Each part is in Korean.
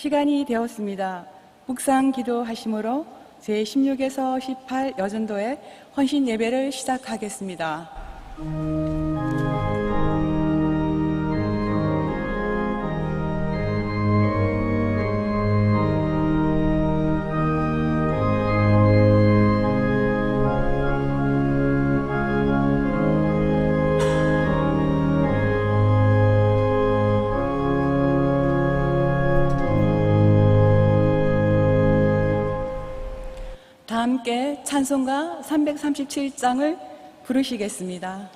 시간이 되었습니다. 묵상 기도하심으로 제16에서 18 여전도의 헌신 예배를 시작하겠습니다. 다 함께 찬송가 337장을 부르시겠습니다.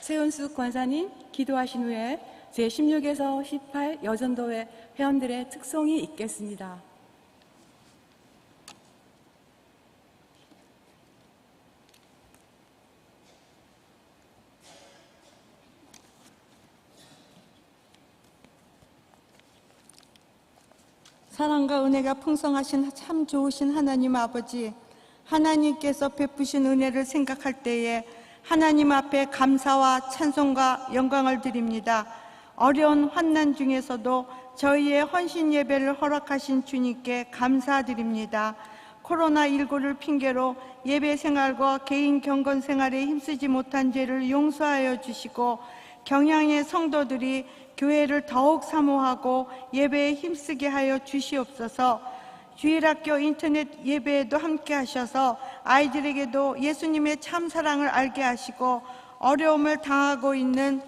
최은숙 권사님 기도하신 후에 제16에서 18 여전도회 회원들의 특송이 있겠습니다. 사랑과 은혜가 풍성하신 참 좋으신 하나님 아버지, 하나님께서 베푸신 은혜를 생각할 때에 하나님 앞에 감사와 찬송과 영광을 드립니다. 어려운 환난 중에서도 저희의 헌신 예배를 허락하신 주님께 감사드립니다. 코로나19를 핑계로 예배 생활과 개인 경건 생활에 힘쓰지 못한 죄를 용서하여 주시고, 경양의 성도들이 교회를 더욱 사모하고 예배에 힘쓰게 하여 주시옵소서. 주일학교 인터넷 예배에도 함께 하셔서 아이들에게도 예수님의 참 사랑을 알게 하시고, 어려움을 당하고 있는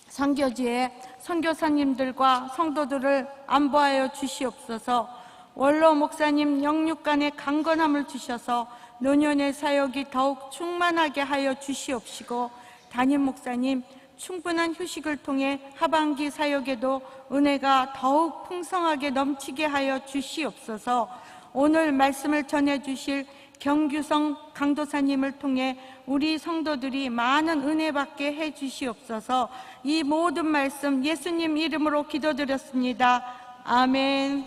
선교지에 선교사님들과 성도들을 안보하여 주시옵소서. 원로 목사님 영육간의 강건함을 주셔서 노년의 사역이 더욱 충만하게 하여 주시옵시고, 담임 목사님 충분한 휴식을 통해 하반기 사역에도 은혜가 더욱 풍성하게 넘치게 하여 주시옵소서. 오늘 말씀을 전해주실 경규성 강도사님을 통해 우리 성도들이 많은 은혜 받게 해 주시옵소서. 이 모든 말씀 예수님 이름으로 기도드렸습니다. 아멘.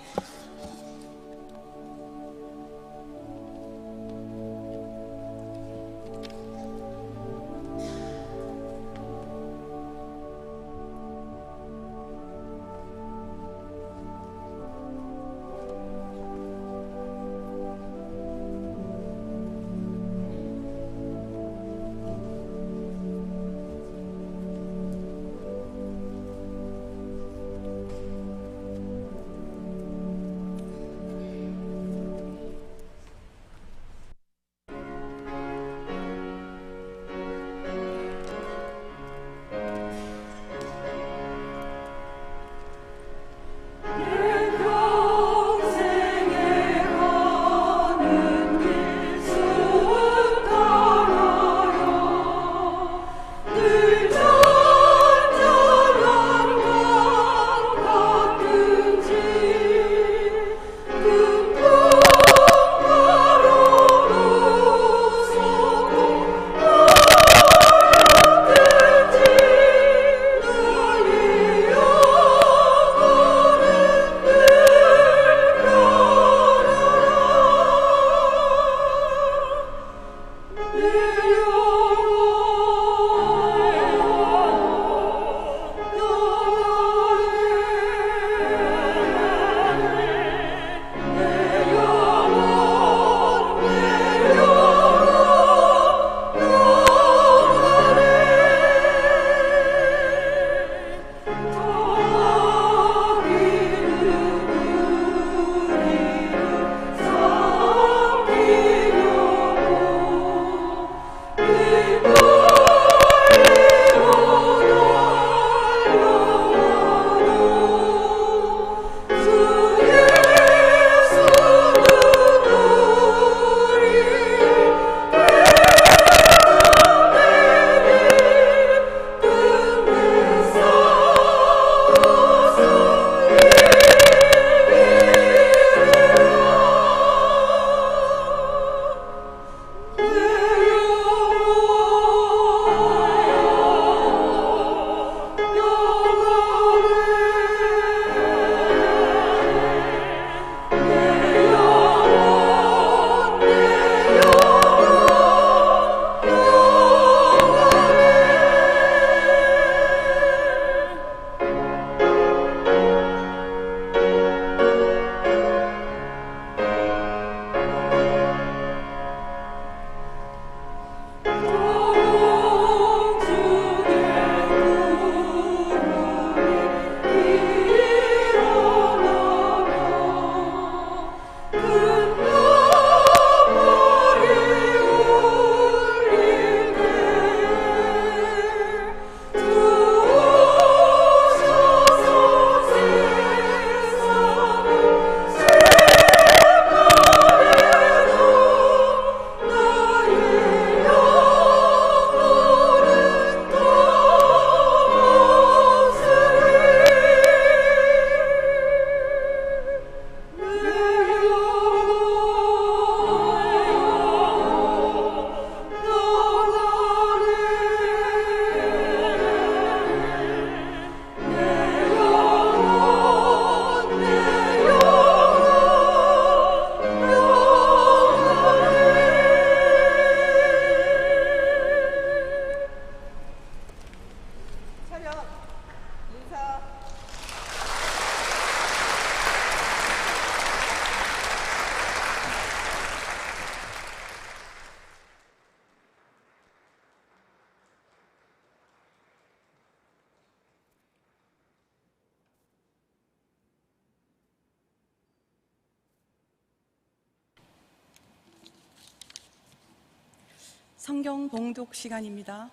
성경 봉독 시간입니다.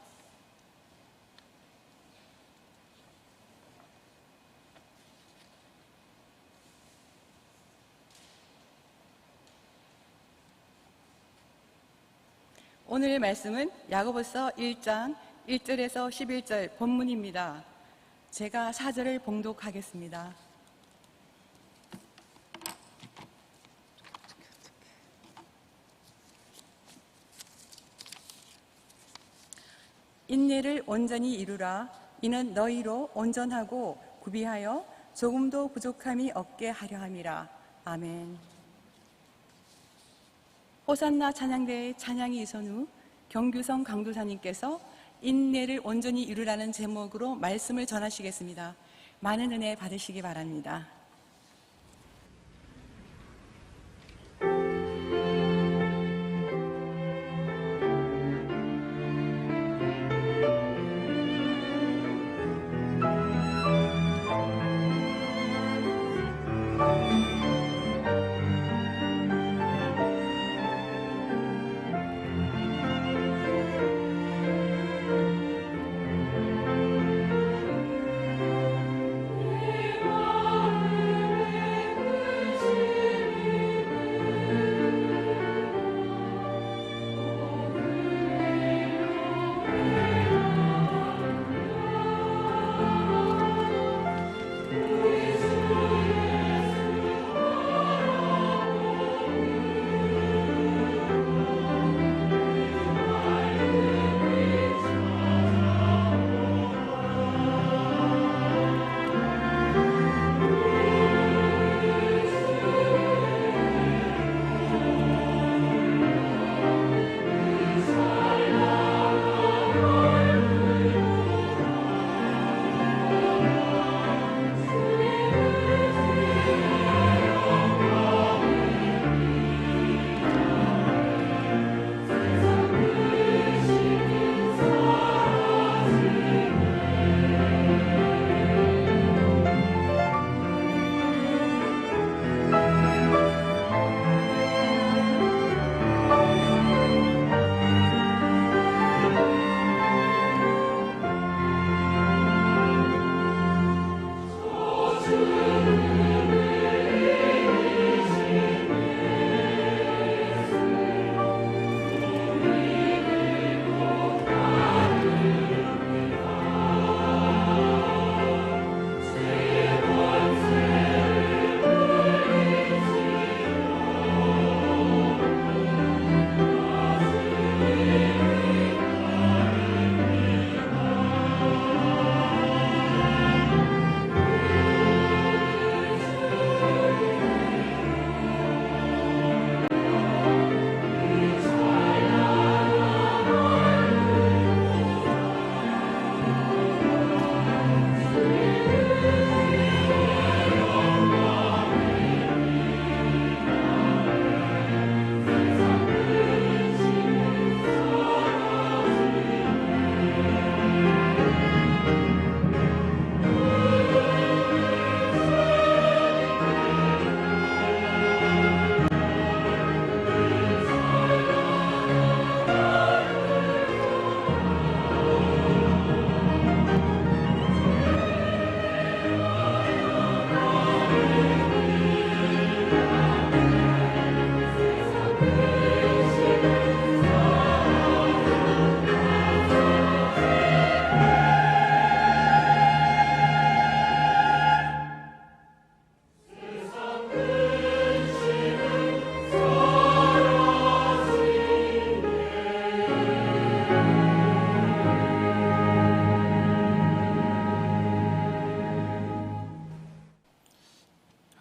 오늘 말씀은 야고보서 1장 1절에서 11절 본문입니다. 제가 4절을 봉독하겠습니다. 인내를 온전히 이루라. 이는 너희로 온전하고 구비하여 조금도 부족함이 없게 하려 함이라. 아멘. 호산나 찬양대의 찬양이 이선 후 경규성 강도사님께서 인내를 온전히 이루라는 제목으로 말씀을 전하시겠습니다. 많은 은혜 받으시기 바랍니다.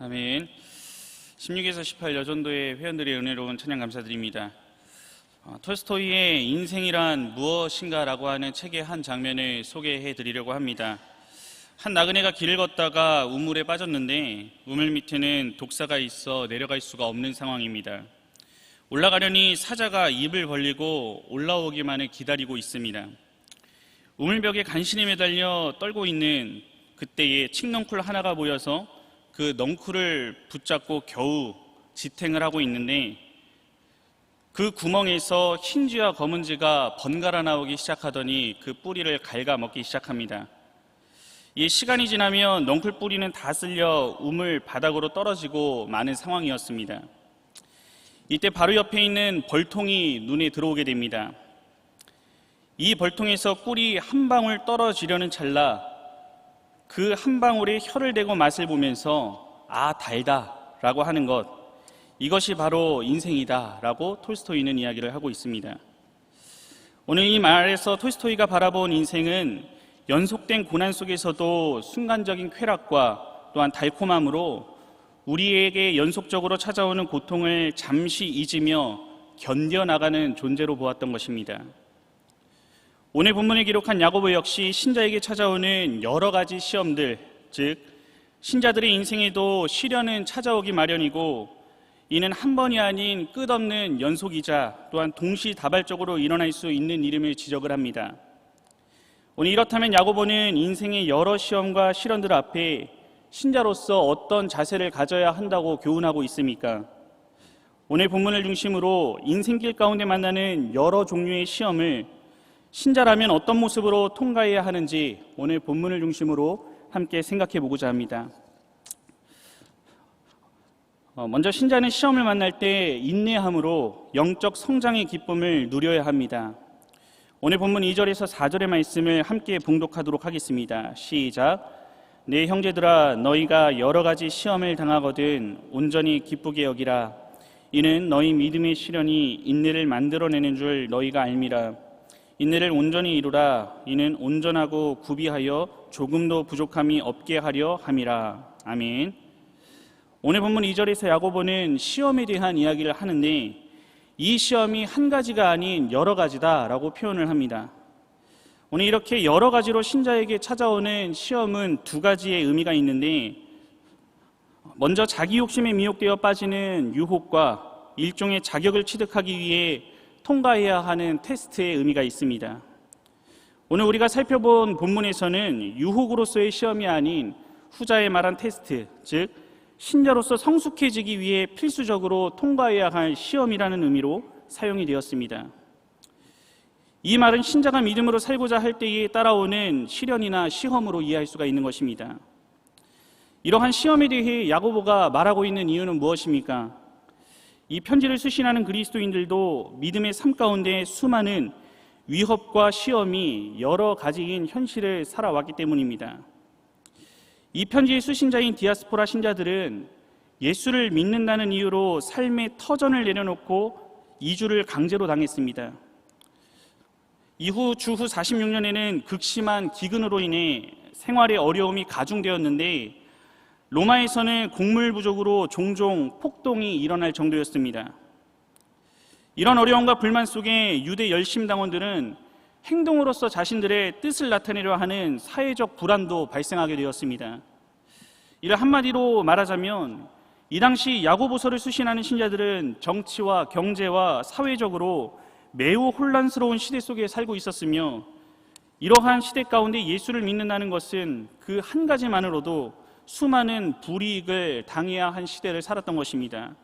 아멘. 16에서 18 여전도의 회원들의 은혜로운 찬양 감사드립니다. 톨스토이의 인생이란 무엇인가 라고 하는 책의 한 장면을 소개해 드리려고 합니다. 한 나그네가 길을 걷다가 우물에 빠졌는데 우물 밑에는 독사가 있어 내려갈 수가 없는 상황입니다. 올라가려니 사자가 입을 벌리고 올라오기만을 기다리고 있습니다. 우물벽에 간신히 매달려 떨고 있는 그때에 칡넝쿨 하나가 보여서 그 넝쿨을 붙잡고 겨우 지탱을 하고 있는데 그 구멍에서 흰쥐와 검은쥐가 번갈아 나오기 시작하더니 그 뿌리를 갉아먹기 시작합니다. 이 시간이 지나면 넝쿨 뿌리는 다 쓸려 우물 바닥으로 떨어지고 마는 상황이었습니다. 이때 바로 옆에 있는 벌통이 눈에 들어오게 됩니다. 이 벌통에서 꿀이 한 방울 떨어지려는 찰나 그 한 방울에 혀를 대고 맛을 보면서 아 달다 라고 하는 것, 이것이 바로 인생이다 라고 톨스토이는 이야기를 하고 있습니다. 오늘 이 말에서 톨스토이가 바라본 인생은 연속된 고난 속에서도 순간적인 쾌락과 또한 달콤함으로 우리에게 연속적으로 찾아오는 고통을 잠시 잊으며 견뎌나가는 존재로 보았던 것입니다. 오늘 본문에 기록한 야고보 역시 신자에게 찾아오는 여러 가지 시험들, 즉 신자들의 인생에도 시련은 찾아오기 마련이고 이는 한 번이 아닌 끝없는 연속이자 또한 동시다발적으로 일어날 수 있는 일임을 지적을 합니다. 오늘 이렇다면 야고보는 인생의 여러 시험과 시련들 앞에 신자로서 어떤 자세를 가져야 한다고 교훈하고 있습니까? 오늘 본문을 중심으로 인생길 가운데 만나는 여러 종류의 시험을 신자라면 어떤 모습으로 통과해야 하는지 오늘 본문을 중심으로 함께 생각해 보고자 합니다. 먼저 신자는 시험을 만날 때 인내함으로 영적 성장의 기쁨을 누려야 합니다. 오늘 본문 2절에서 4절의 말씀을 함께 봉독하도록 하겠습니다. 시작. 내 형제들아 너희가 여러 가지 시험을 당하거든 온전히 기쁘게 여기라. 이는 너희 믿음의 시련이 인내를 만들어내는 줄 너희가 알미라. 인내를 온전히 이루라. 이는 온전하고 구비하여 조금도 부족함이 없게 하려 함이라. 아멘. 오늘 본문 2절에서 야고보는 시험에 대한 이야기를 하는데 이 시험이 한 가지가 아닌 여러 가지다라고 표현을 합니다. 오늘 이렇게 여러 가지로 신자에게 찾아오는 시험은 두 가지의 의미가 있는데 먼저 자기 욕심에 미혹되어 빠지는 유혹과 일종의 자격을 취득하기 위해 통과해야 하는 테스트의 의미가 있습니다. 오늘 우리가 살펴본 본문에서는 유혹으로서의 시험이 아닌 후자에 말한 테스트, 즉 신자로서 성숙해지기 위해 필수적으로 통과해야 할 시험이라는 의미로 사용이 되었습니다. 이 말은 신자가 믿음으로 살고자 할 때에 따라오는 시련이나 시험으로 이해할 수가 있는 것입니다. 이러한 시험에 대해 야고보가 말하고 있는 이유는 무엇입니까? 이 편지를 수신하는 그리스도인들도 믿음의 삶 가운데 수많은 위협과 시험이 여러 가지인 현실을 살아왔기 때문입니다. 이 편지의 수신자인 디아스포라 신자들은 예수를 믿는다는 이유로 삶의 터전을 내려놓고 이주를 강제로 당했습니다. 이후 주후 46년에는 극심한 기근으로 인해 생활의 어려움이 가중되었는데 로마에서는 곡물 부족으로 종종 폭동이 일어날 정도였습니다. 이런 어려움과 불만 속에 유대 열심당원들은 행동으로서 자신들의 뜻을 나타내려 하는 사회적 불안도 발생하게 되었습니다. 이를 한마디로 말하자면 이 당시 야고보서를 수신하는 신자들은 정치와 경제와 사회적으로 매우 혼란스러운 시대 속에 살고 있었으며 이러한 시대 가운데 예수를 믿는다는 것은 그 한 가지만으로도 수많은 불이익을 당해야 한 시대를 살았던 것입니다.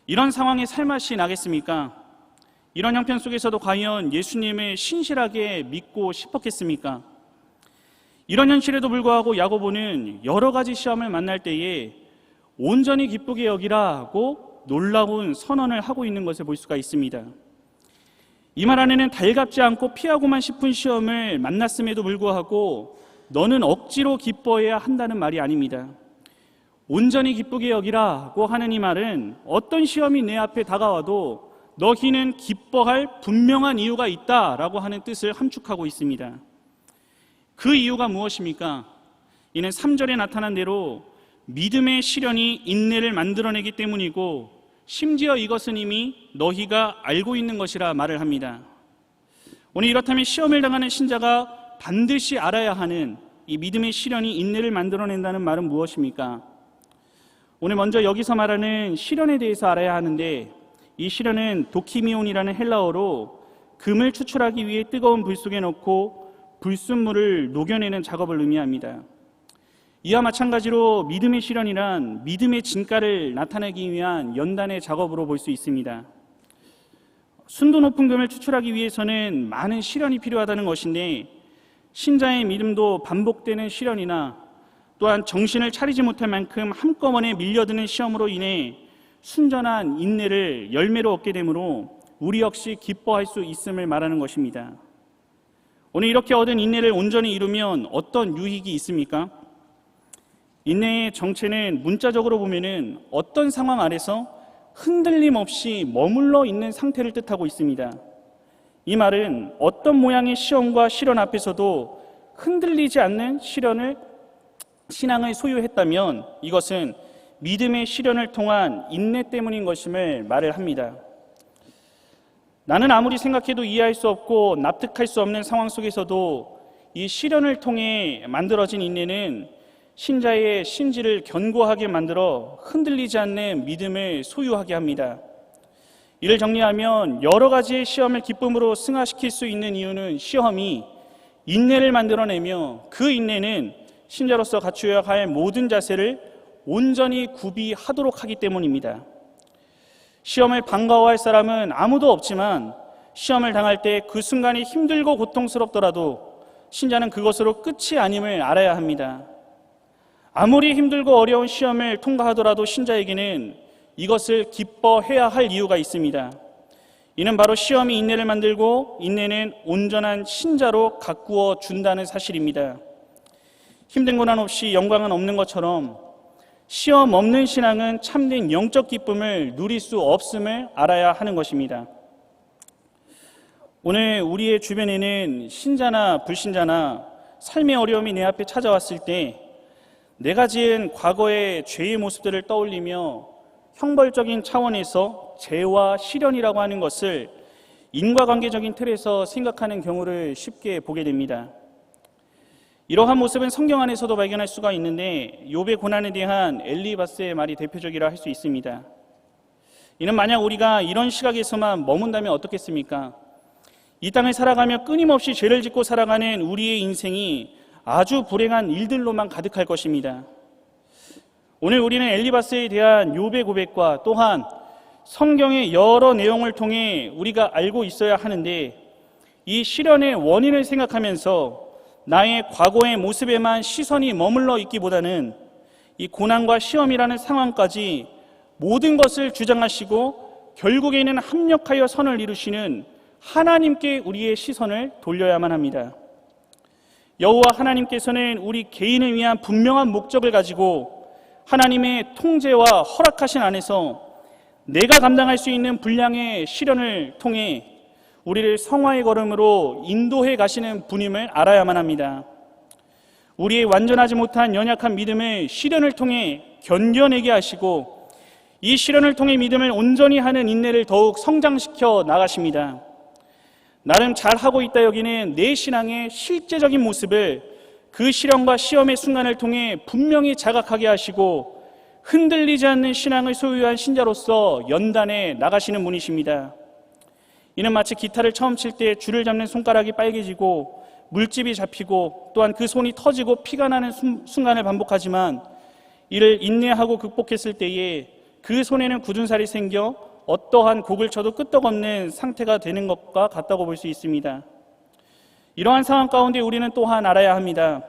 이런 상황에 살맛이 나겠습니까? 이런 형편 속에서도 과연 예수님을 신실하게 믿고 싶었겠습니까? 이런 현실에도 불구하고 야고보는 여러 가지 시험을 만날 때에 온전히 기쁘게 여기라고 놀라운 선언을 하고 있는 것을 볼 수가 있습니다. 이 말 안에는 달갑지 않고 피하고만 싶은 시험을 만났음에도 불구하고 너는 억지로 기뻐해야 한다는 말이 아닙니다. 온전히 기쁘게 여기라고 하는 이 말은 어떤 시험이 내 앞에 다가와도 너희는 기뻐할 분명한 이유가 있다라고 하는 뜻을 함축하고 있습니다. 그 이유가 무엇입니까? 이는 3절에 나타난 대로 믿음의 시련이 인내를 만들어내기 때문이고 심지어 이것은 이미 너희가 알고 있는 것이라 말을 합니다. 오늘 이렇다면 시험을 당하는 신자가 반드시 알아야 하는 이 믿음의 시련이 인내를 만들어낸다는 말은 무엇입니까? 오늘 먼저 여기서 말하는 시련에 대해서 알아야 하는데, 이 시련은 도키미온이라는 헬라어로 금을 추출하기 위해 뜨거운 불 속에 넣고 불순물을 녹여내는 작업을 의미합니다. 이와 마찬가지로 믿음의 시련이란 믿음의 진가를 나타내기 위한 연단의 작업으로 볼 수 있습니다. 순도 높은 금을 추출하기 위해서는 많은 시련이 필요하다는 것인데, 신자의 믿음도 반복되는 시련이나 또한 정신을 차리지 못할 만큼 한꺼번에 밀려드는 시험으로 인해 순전한 인내를 열매로 얻게 되므로 우리 역시 기뻐할 수 있음을 말하는 것입니다. 오늘 이렇게 얻은 인내를 온전히 이루면 어떤 유익이 있습니까? 인내의 정체는 문자적으로 보면은 어떤 상황 아래서 흔들림 없이 머물러 있는 상태를 뜻하고 있습니다. 이 말은 어떤 모양의 시험과 시련 앞에서도 흔들리지 않는 신앙을 소유했다면 이것은 믿음의 시련을 통한 인내 때문인 것임을 말을 합니다. 나는 아무리 생각해도 이해할 수 없고 납득할 수 없는 상황 속에서도 이 시련을 통해 만들어진 인내는 신자의 심지를 견고하게 만들어 흔들리지 않는 믿음을 소유하게 합니다. 이를 정리하면 여러 가지의 시험을 기쁨으로 승화시킬 수 있는 이유는 시험이 인내를 만들어내며 그 인내는 신자로서 갖추어야 할 모든 자세를 온전히 구비하도록 하기 때문입니다. 시험을 반가워할 사람은 아무도 없지만 시험을 당할 때 그 순간이 힘들고 고통스럽더라도 신자는 그것으로 끝이 아님을 알아야 합니다. 아무리 힘들고 어려운 시험을 통과하더라도 신자에게는 이것을 기뻐해야 할 이유가 있습니다. 이는 바로 시험이 인내를 만들고 인내는 온전한 신자로 가꾸어 준다는 사실입니다. 힘든 고난 없이 영광은 없는 것처럼 시험 없는 신앙은 참된 영적 기쁨을 누릴 수 없음을 알아야 하는 것입니다. 오늘 우리의 주변에는 신자나 불신자나 삶의 어려움이 내 앞에 찾아왔을 때 내가 지은 과거의 죄의 모습들을 떠올리며 형벌적인 차원에서 죄와 시련이라고 하는 것을 인과관계적인 틀에서 생각하는 경우를 쉽게 보게 됩니다. 이러한 모습은 성경 안에서도 발견할 수가 있는데 욥의 고난에 대한 엘리바스의 말이 대표적이라 할 수 있습니다. 이는 만약 우리가 이런 시각에서만 머문다면 어떻겠습니까? 이 땅을 살아가며 끊임없이 죄를 짓고 살아가는 우리의 인생이 아주 불행한 일들로만 가득할 것입니다. 오늘 우리는 엘리바스에 대한 욥의 고백과 또한 성경의 여러 내용을 통해 우리가 알고 있어야 하는데, 이 시련의 원인을 생각하면서 나의 과거의 모습에만 시선이 머물러 있기보다는 이 고난과 시험이라는 상황까지 모든 것을 주장하시고 결국에는 합력하여 선을 이루시는 하나님께 우리의 시선을 돌려야만 합니다. 여호와 하나님께서는 우리 개인을 위한 분명한 목적을 가지고 하나님의 통제와 허락하신 안에서 내가 감당할 수 있는 분량의 시련을 통해 우리를 성화의 걸음으로 인도해 가시는 분임을 알아야만 합니다. 우리의 완전하지 못한 연약한 믿음을 시련을 통해 견뎌내게 하시고 이 시련을 통해 믿음을 온전히 하는 인내를 더욱 성장시켜 나가십니다. 나름 잘하고 있다 여기는 내 신앙의 실제적인 모습을 그 시련과 시험의 순간을 통해 분명히 자각하게 하시고 흔들리지 않는 신앙을 소유한 신자로서 연단해 나가시는 분이십니다. 이는 마치 기타를 처음 칠 때 줄을 잡는 손가락이 빨개지고 물집이 잡히고 또한 그 손이 터지고 피가 나는 순간을 반복하지만 이를 인내하고 극복했을 때에 그 손에는 굳은 살이 생겨 어떠한 곡을 쳐도 끄떡없는 상태가 되는 것과 같다고 볼 수 있습니다. 이러한 상황 가운데 우리는 또한 알아야 합니다.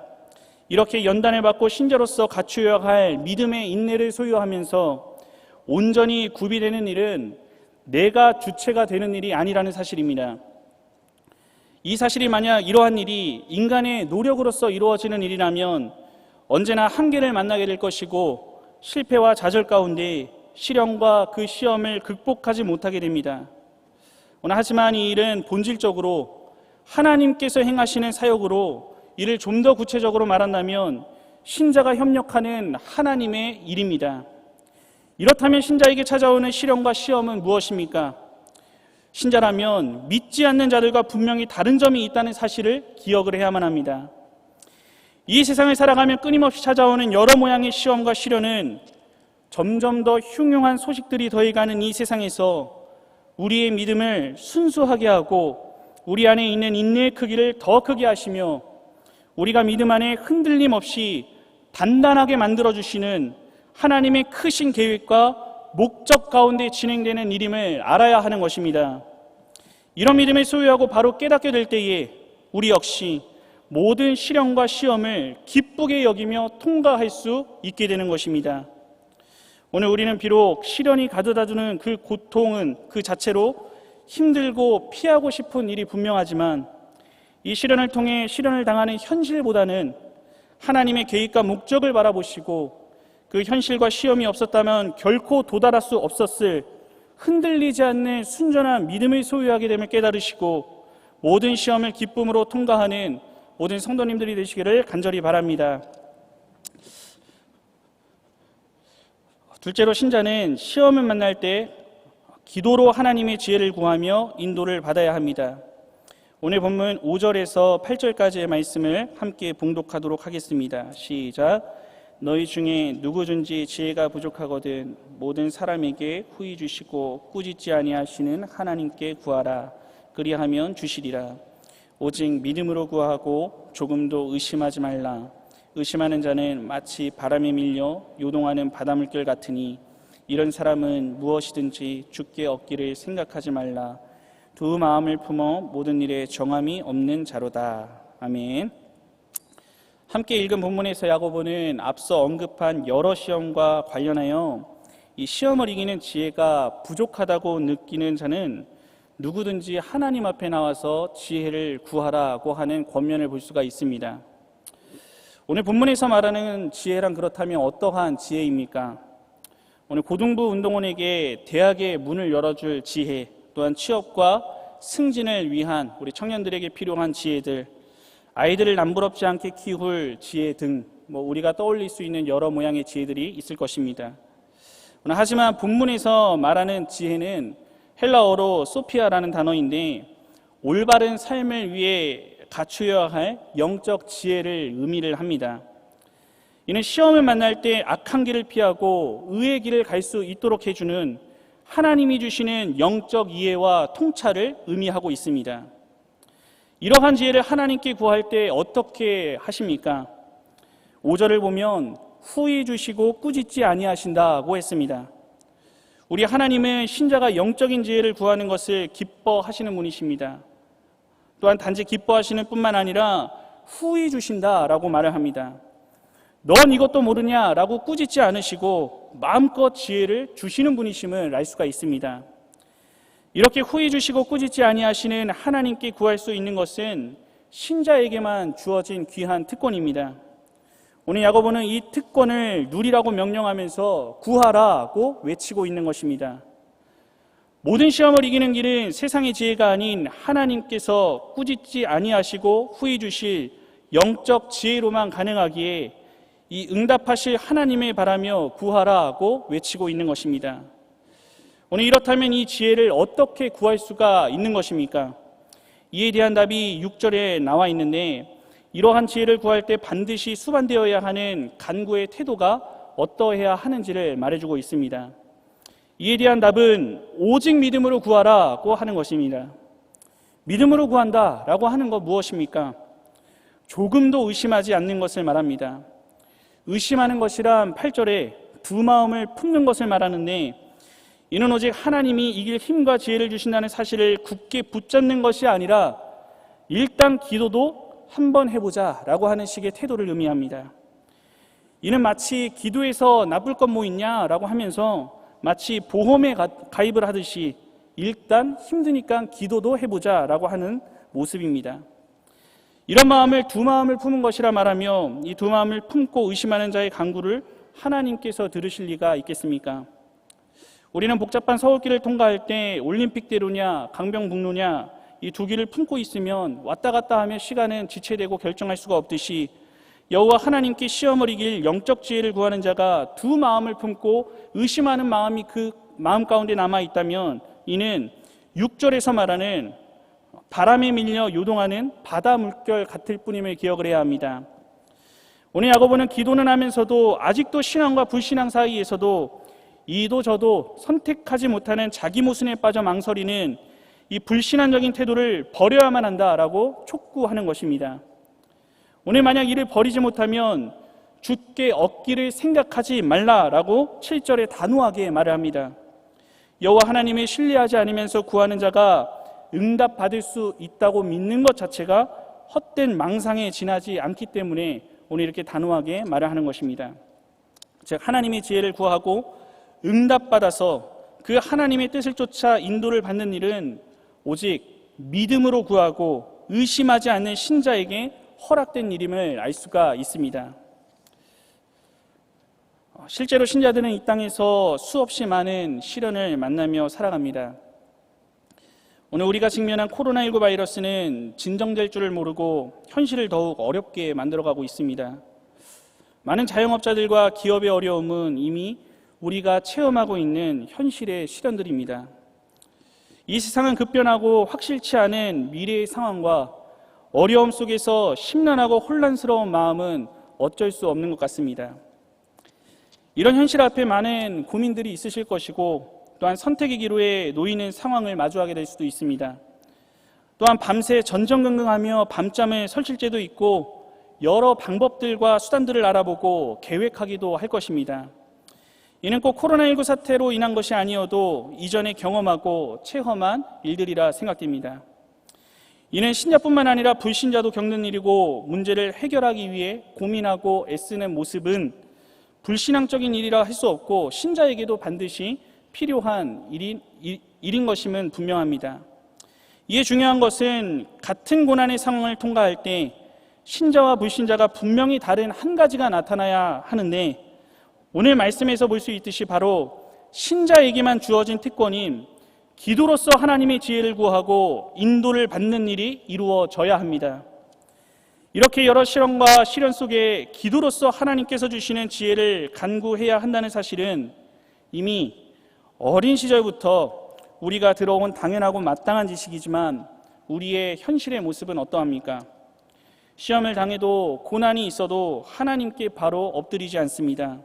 이렇게 연단을 받고 신자로서 갖추어야 할 믿음의 인내를 소유하면서 온전히 구비되는 일은 내가 주체가 되는 일이 아니라는 사실입니다. 이 사실이 만약 이러한 일이 인간의 노력으로서 이루어지는 일이라면 언제나 한계를 만나게 될 것이고 실패와 좌절 가운데 시련과 그 시험을 극복하지 못하게 됩니다. 하지만 이 일은 본질적으로 하나님께서 행하시는 사역으로 이를 좀 더 구체적으로 말한다면 신자가 협력하는 하나님의 일입니다. 이렇다면 신자에게 찾아오는 시련과 시험은 무엇입니까? 신자라면 믿지 않는 자들과 분명히 다른 점이 있다는 사실을 기억을 해야만 합니다. 이 세상을 살아가면 끊임없이 찾아오는 여러 모양의 시험과 시련은 점점 더 흉흉한 소식들이 더해가는 이 세상에서 우리의 믿음을 순수하게 하고 우리 안에 있는 인내의 크기를 더 크게 하시며 우리가 믿음 안에 흔들림 없이 단단하게 만들어주시는 하나님의 크신 계획과 목적 가운데 진행되는 일임을 알아야 하는 것입니다. 이런 믿음을 소유하고 바로 깨닫게 될 때에 우리 역시 모든 시련과 시험을 기쁘게 여기며 통과할 수 있게 되는 것입니다. 오늘 우리는 비록 시련이 가져다주는 그 고통은 그 자체로 힘들고 피하고 싶은 일이 분명하지만 이 시련을 통해 시련을 당하는 현실보다는 하나님의 계획과 목적을 바라보시고 그 현실과 시험이 없었다면 결코 도달할 수 없었을 흔들리지 않는 순전한 믿음을 소유하게 됨을 깨달으시고 모든 시험을 기쁨으로 통과하는 모든 성도님들이 되시기를 간절히 바랍니다. 둘째로 신자는 시험을 만날 때 기도로 하나님의 지혜를 구하며 인도를 받아야 합니다. 오늘 본문 5절에서 8절까지의 말씀을 함께 봉독하도록 하겠습니다. 시작. 너희 중에 누구든지 지혜가 부족하거든 모든 사람에게 후히 주시고 꾸짖지 아니하시는 하나님께 구하라. 그리하면 주시리라. 오직 믿음으로 구하고 조금도 의심하지 말라. 의심하는 자는 마치 바람에 밀려 요동하는 바닷물결 같으니 이런 사람은 무엇이든지 주께 얻기를 생각하지 말라. 두 마음을 품어 모든 일에 정함이 없는 자로다. 아멘. 함께 읽은 본문에서 야고보는 앞서 언급한 여러 시험과 관련하여 이 시험을 이기는 지혜가 부족하다고 느끼는 자는 누구든지 하나님 앞에 나와서 지혜를 구하라고 하는 권면을 볼 수가 있습니다. 오늘 본문에서 말하는 지혜란 그렇다면 어떠한 지혜입니까? 오늘 고등부 운동원에게 대학의 문을 열어줄 지혜, 또한 취업과 승진을 위한 우리 청년들에게 필요한 지혜들, 아이들을 남부럽지 않게 키울 지혜 등 우리가 떠올릴 수 있는 여러 모양의 지혜들이 있을 것입니다. 하지만 본문에서 말하는 지혜는 헬라어로 소피아라는 단어인데 올바른 삶을 위해 갖추어야 할 영적 지혜를 의미를 합니다. 이는 시험을 만날 때 악한 길을 피하고 의의 길을 갈 수 있도록 해주는 하나님이 주시는 영적 이해와 통찰을 의미하고 있습니다. 이러한 지혜를 하나님께 구할 때 어떻게 하십니까? 5절을 보면 후히 주시고 꾸짖지 아니하신다고 했습니다. 우리 하나님은 신자가 영적인 지혜를 구하는 것을 기뻐하시는 분이십니다. 또한 단지 기뻐하시는 뿐만 아니라 후히 주신다라고 말을 합니다. 넌 이것도 모르냐라고 꾸짖지 않으시고 마음껏 지혜를 주시는 분이심을 알 수가 있습니다. 이렇게 후히 주시고 꾸짖지 아니하시는 하나님께 구할 수 있는 것은 신자에게만 주어진 귀한 특권입니다. 오늘 야고보는 이 특권을 누리라고 명령하면서 구하라고 외치고 있는 것입니다. 모든 시험을 이기는 길은 세상의 지혜가 아닌 하나님께서 꾸짖지 아니하시고 후히 주실 영적 지혜로만 가능하기에 이 응답하실 하나님을 바라며 구하라고 외치고 있는 것입니다. 오늘 이렇다면 이 지혜를 어떻게 구할 수가 있는 것입니까? 이에 대한 답이 6절에 나와 있는데 이러한 지혜를 구할 때 반드시 수반되어야 하는 간구의 태도가 어떠해야 하는지를 말해주고 있습니다. 이에 대한 답은 오직 믿음으로 구하라고 하는 것입니다. 믿음으로 구한다라고 하는 것 무엇입니까? 조금도 의심하지 않는 것을 말합니다. 의심하는 것이란 8절에 두 마음을 품는 것을 말하는데 이는 오직 하나님이 이길 힘과 지혜를 주신다는 사실을 굳게 붙잡는 것이 아니라 일단 기도도 한번 해보자 라고 하는 식의 태도를 의미합니다. 이는 마치 기도에서 나쁠 것 뭐 있냐 라고 하면서 마치 보험에 가입을 하듯이 일단 힘드니까 기도도 해보자 라고 하는 모습입니다. 이런 마음을 두 마음을 품은 것이라 말하며 이 두 마음을 품고 의심하는 자의 간구를 하나님께서 들으실 리가 있겠습니까? 우리는 복잡한 서울길을 통과할 때 올림픽대로냐 강변북로냐 이 두 길을 품고 있으면 왔다 갔다 하며 시간은 지체되고 결정할 수가 없듯이 여호와 하나님께 시험을 이길 영적 지혜를 구하는 자가 두 마음을 품고 의심하는 마음이 그 마음 가운데 남아있다면 이는 6절에서 말하는 바람에 밀려 요동하는 바다 물결 같을 뿐임을 기억을 해야 합니다. 오늘 야고보는 기도는 하면서도 아직도 신앙과 불신앙 사이에서도 이도 저도 선택하지 못하는 자기 모순에 빠져 망설이는 이 불신앙적인 태도를 버려야만 한다라고 촉구하는 것입니다. 오늘 만약 이를 버리지 못하면 주께 얻기를 생각하지 말라라고 7절에 단호하게 말을 합니다. 여호와 하나님을 신뢰하지 않으면서 구하는 자가 응답받을 수 있다고 믿는 것 자체가 헛된 망상에 지나지 않기 때문에 오늘 이렇게 단호하게 말을 하는 것입니다. 즉 하나님의 지혜를 구하고 응답받아서 그 하나님의 뜻을 쫓아 인도를 받는 일은 오직 믿음으로 구하고 의심하지 않는 신자에게 허락된 일임을 알 수가 있습니다. 실제로 신자들은 이 땅에서 수없이 많은 시련을 만나며 살아갑니다. 오늘 우리가 직면한 코로나19 바이러스는 진정될 줄을 모르고 현실을 더욱 어렵게 만들어가고 있습니다. 많은 자영업자들과 기업의 어려움은 이미 우리가 체험하고 있는 현실의 시련들입니다. 이 세상은 급변하고 확실치 않은 미래의 상황과 어려움 속에서 심란하고 혼란스러운 마음은 어쩔 수 없는 것 같습니다. 이런 현실 앞에 많은 고민들이 있으실 것이고 또한 선택의 기로에 놓이는 상황을 마주하게 될 수도 있습니다. 또한 밤새 전전긍긍하며 밤잠을 설칠 때도 있고 여러 방법들과 수단들을 알아보고 계획하기도 할 것입니다. 이는 꼭 코로나19 사태로 인한 것이 아니어도 이전에 경험하고 체험한 일들이라 생각됩니다. 이는 신자뿐만 아니라 불신자도 겪는 일이고 문제를 해결하기 위해 고민하고 애쓰는 모습은 불신앙적인 일이라 할 수 없고 신자에게도 반드시 필요한 일인 것임은 분명합니다. 이에 중요한 것은 같은 고난의 상황을 통과할 때 신자와 불신자가 분명히 다른 한 가지가 나타나야 하는데 오늘 말씀에서 볼 수 있듯이 바로 신자에게만 주어진 특권인 기도로서 하나님의 지혜를 구하고 인도를 받는 일이 이루어져야 합니다. 이렇게 여러 시련과 시련 속에 기도로서 하나님께서 주시는 지혜를 간구해야 한다는 사실은 이미 어린 시절부터 우리가 들어온 당연하고 마땅한 지식이지만 우리의 현실의 모습은 어떠합니까? 시험을 당해도 고난이 있어도 하나님께 바로 엎드리지 않습니다.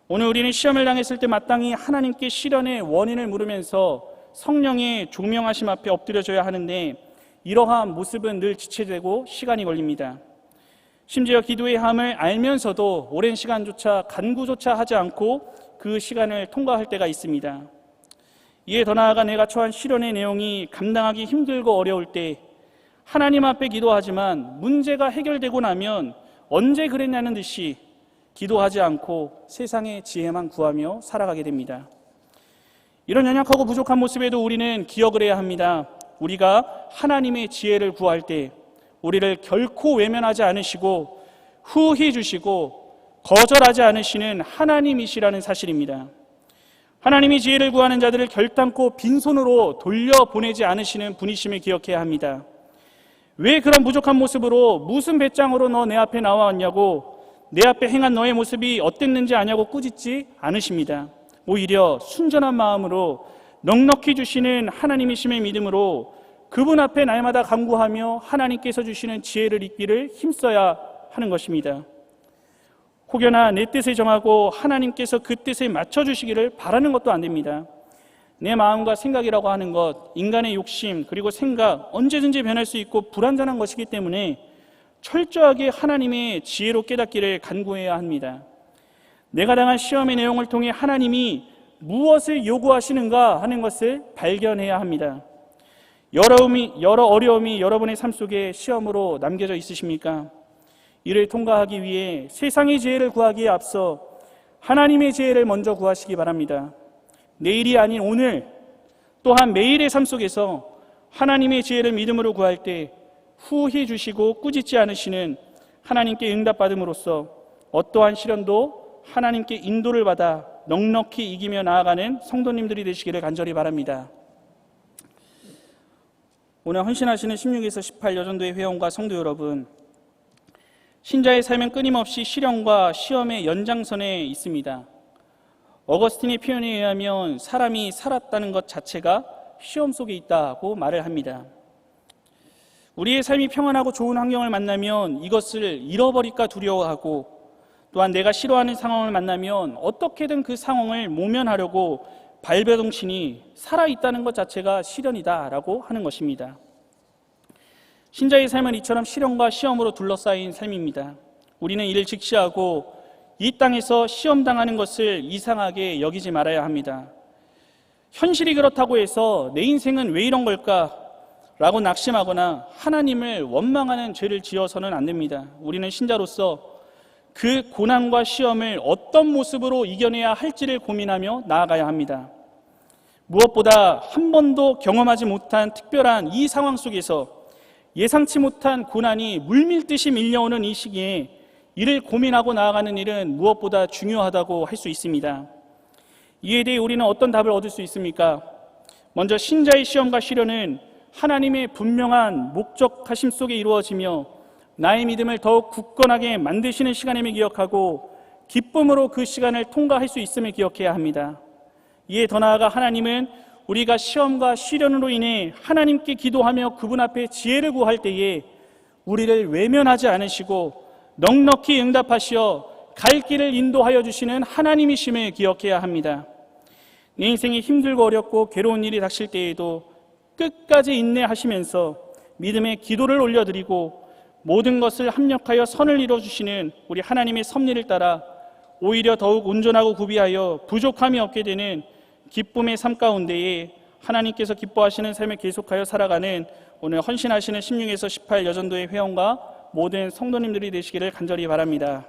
오늘 우리는 시험을 당했을 때 마땅히 하나님께 시련의 원인을 물으면서 성령의 조명하심 앞에 엎드려져야 하는데 이러한 모습은 늘 지체되고 시간이 걸립니다. 심지어 기도의 함을 알면서도 오랜 시간조차 간구조차 하지 않고 그 시간을 통과할 때가 있습니다. 이에 더 나아가 내가 처한 시련의 내용이 감당하기 힘들고 어려울 때 하나님 앞에 기도하지만 문제가 해결되고 나면 언제 그랬냐는 듯이 기도하지 않고 세상의 지혜만 구하며 살아가게 됩니다. 이런 연약하고 부족한 모습에도 우리는 기억을 해야 합니다. 우리가 하나님의 지혜를 구할 때 우리를 결코 외면하지 않으시고 후히 주시고 거절하지 않으시는 하나님이시라는 사실입니다. 하나님의 지혜를 구하는 자들을 결단코 빈손으로 돌려보내지 않으시는 분이심을 기억해야 합니다. 왜 그런 부족한 모습으로 무슨 배짱으로 너 내 앞에 나와왔냐고 내 앞에 행한 너의 모습이 어땠는지 아냐고 꾸짖지 않으십니다. 오히려 순전한 마음으로 넉넉히 주시는 하나님이심의 믿음으로 그분 앞에 날마다 간구하며 하나님께서 주시는 지혜를 잊기를 힘써야 하는 것입니다. 혹여나 내 뜻을 정하고 하나님께서 그 뜻에 맞춰주시기를 바라는 것도 안 됩니다. 내 마음과 생각이라고 하는 것, 인간의 욕심 그리고 생각 언제든지 변할 수 있고 불완전한 것이기 때문에 철저하게 하나님의 지혜로 깨닫기를 간구해야 합니다. 내가 당한 시험의 내용을 통해 하나님이 무엇을 요구하시는가 하는 것을 발견해야 합니다. 여러 어려움이 여러분의 삶 속에 시험으로 남겨져 있으십니까? 이를 통과하기 위해 세상의 지혜를 구하기에 앞서 하나님의 지혜를 먼저 구하시기 바랍니다. 내일이 아닌 오늘 또한 매일의 삶 속에서 하나님의 지혜를 믿음으로 구할 때 후히 주시고 꾸짖지 않으시는 하나님께 응답받음으로써 어떠한 시련도 하나님께 인도를 받아 넉넉히 이기며 나아가는 성도님들이 되시기를 간절히 바랍니다. 오늘 헌신하시는 16에서 18 여전도의 회원과 성도 여러분, 신자의 삶은 끊임없이 시련과 시험의 연장선에 있습니다. 어거스틴의 표현에 의하면 사람이 살았다는 것 자체가 시험 속에 있다고 말을 합니다. 우리의 삶이 평안하고 좋은 환경을 만나면 이것을 잃어버릴까 두려워하고, 또한 내가 싫어하는 상황을 만나면 어떻게든 그 상황을 모면하려고 발버둥치니 살아있다는 것 자체가 시련이다라고 하는 것입니다. 신자의 삶은 이처럼 시련과 시험으로 둘러싸인 삶입니다. 우리는 이를 직시하고 이 땅에서 시험당하는 것을 이상하게 여기지 말아야 합니다. 현실이 그렇다고 해서 내 인생은 왜 이런 걸까? 라고 낙심하거나 하나님을 원망하는 죄를 지어서는 안 됩니다. 우리는 신자로서 그 고난과 시험을 어떤 모습으로 이겨내야 할지를 고민하며 나아가야 합니다. 무엇보다 한 번도 경험하지 못한 특별한 이 상황 속에서 예상치 못한 고난이 물밀듯이 밀려오는 이 시기에 이를 고민하고 나아가는 일은 무엇보다 중요하다고 할 수 있습니다. 이에 대해 우리는 어떤 답을 얻을 수 있습니까? 먼저 신자의 시험과 시련은 하나님의 분명한 목적하심 속에 이루어지며 나의 믿음을 더욱 굳건하게 만드시는 시간임을 기억하고 기쁨으로 그 시간을 통과할 수 있음을 기억해야 합니다. 이에 더 나아가 하나님은 우리가 시험과 시련으로 인해 하나님께 기도하며 그분 앞에 지혜를 구할 때에 우리를 외면하지 않으시고 넉넉히 응답하시어 갈 길을 인도하여 주시는 하나님이심을 기억해야 합니다. 내 인생이 힘들고 어렵고 괴로운 일이 닥칠 때에도 끝까지 인내하시면서 믿음의 기도를 올려드리고 모든 것을 합력하여 선을 이루어주시는 우리 하나님의 섭리를 따라 오히려 더욱 온전하고 구비하여 부족함이 없게 되는 기쁨의 삶 가운데에 하나님께서 기뻐하시는 삶을 계속하여 살아가는 오늘 헌신하시는 16에서 18 여전도의 회원과 모든 성도님들이 되시기를 간절히 바랍니다.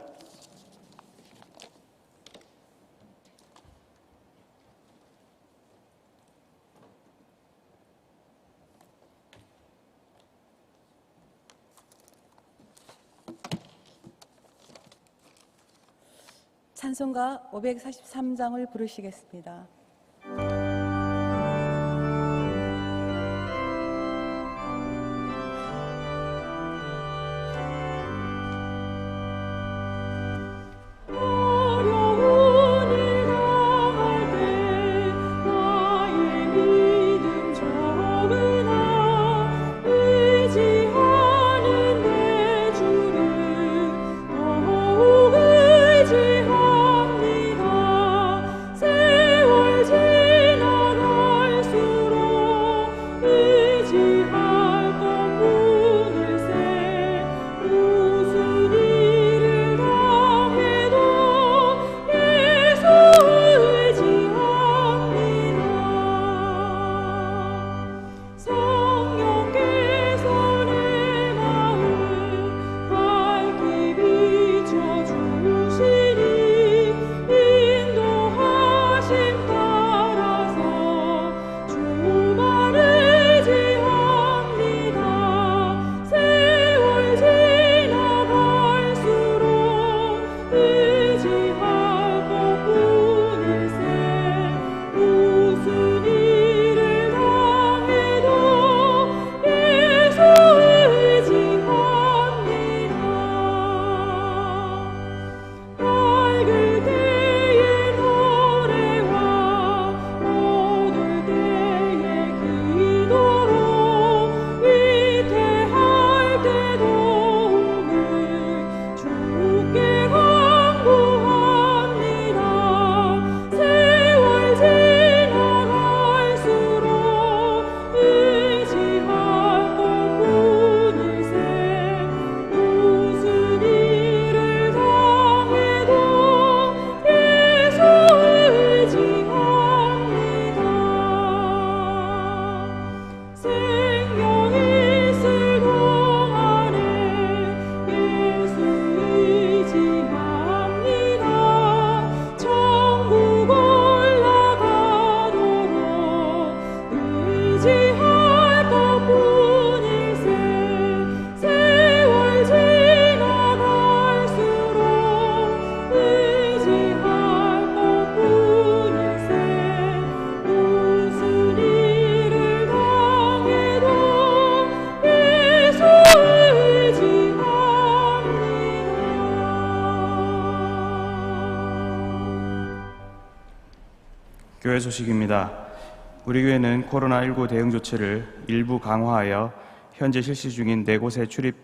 찬송가 543장을 부르시겠습니다. 교회 소식입니다. 우리 교회는 코로나19 대응 조치를 일부 강화하여 현재 실시 중인 4곳의 출입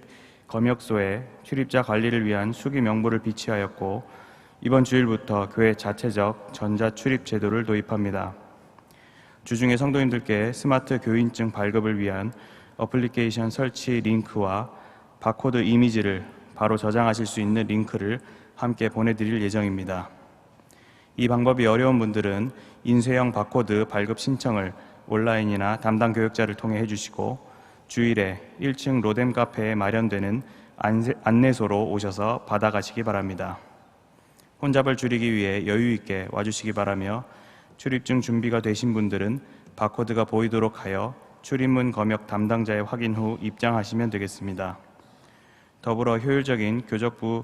검역소에 출입자 관리를 위한 수기 명부를 비치하였고 이번 주일부터 교회 자체적 전자 출입 제도를 도입합니다. 주중에 성도님들께 스마트 교인증 발급을 위한 어플리케이션 설치 링크와 바코드 이미지를 바로 저장하실 수 있는 링크를 함께 보내드릴 예정입니다. 이 방법이 어려운 분들은 인쇄형 바코드 발급 신청을 온라인이나 담당 교역자를 통해 해주시고 주일에 1층 로뎀 카페에 마련되는 안내소로 오셔서 받아가시기 바랍니다. 혼잡을 줄이기 위해 여유 있게 와주시기 바라며 출입증 준비가 되신 분들은 바코드가 보이도록 하여 출입문 검역 담당자의 확인 후 입장하시면 되겠습니다. 더불어 효율적인 교적부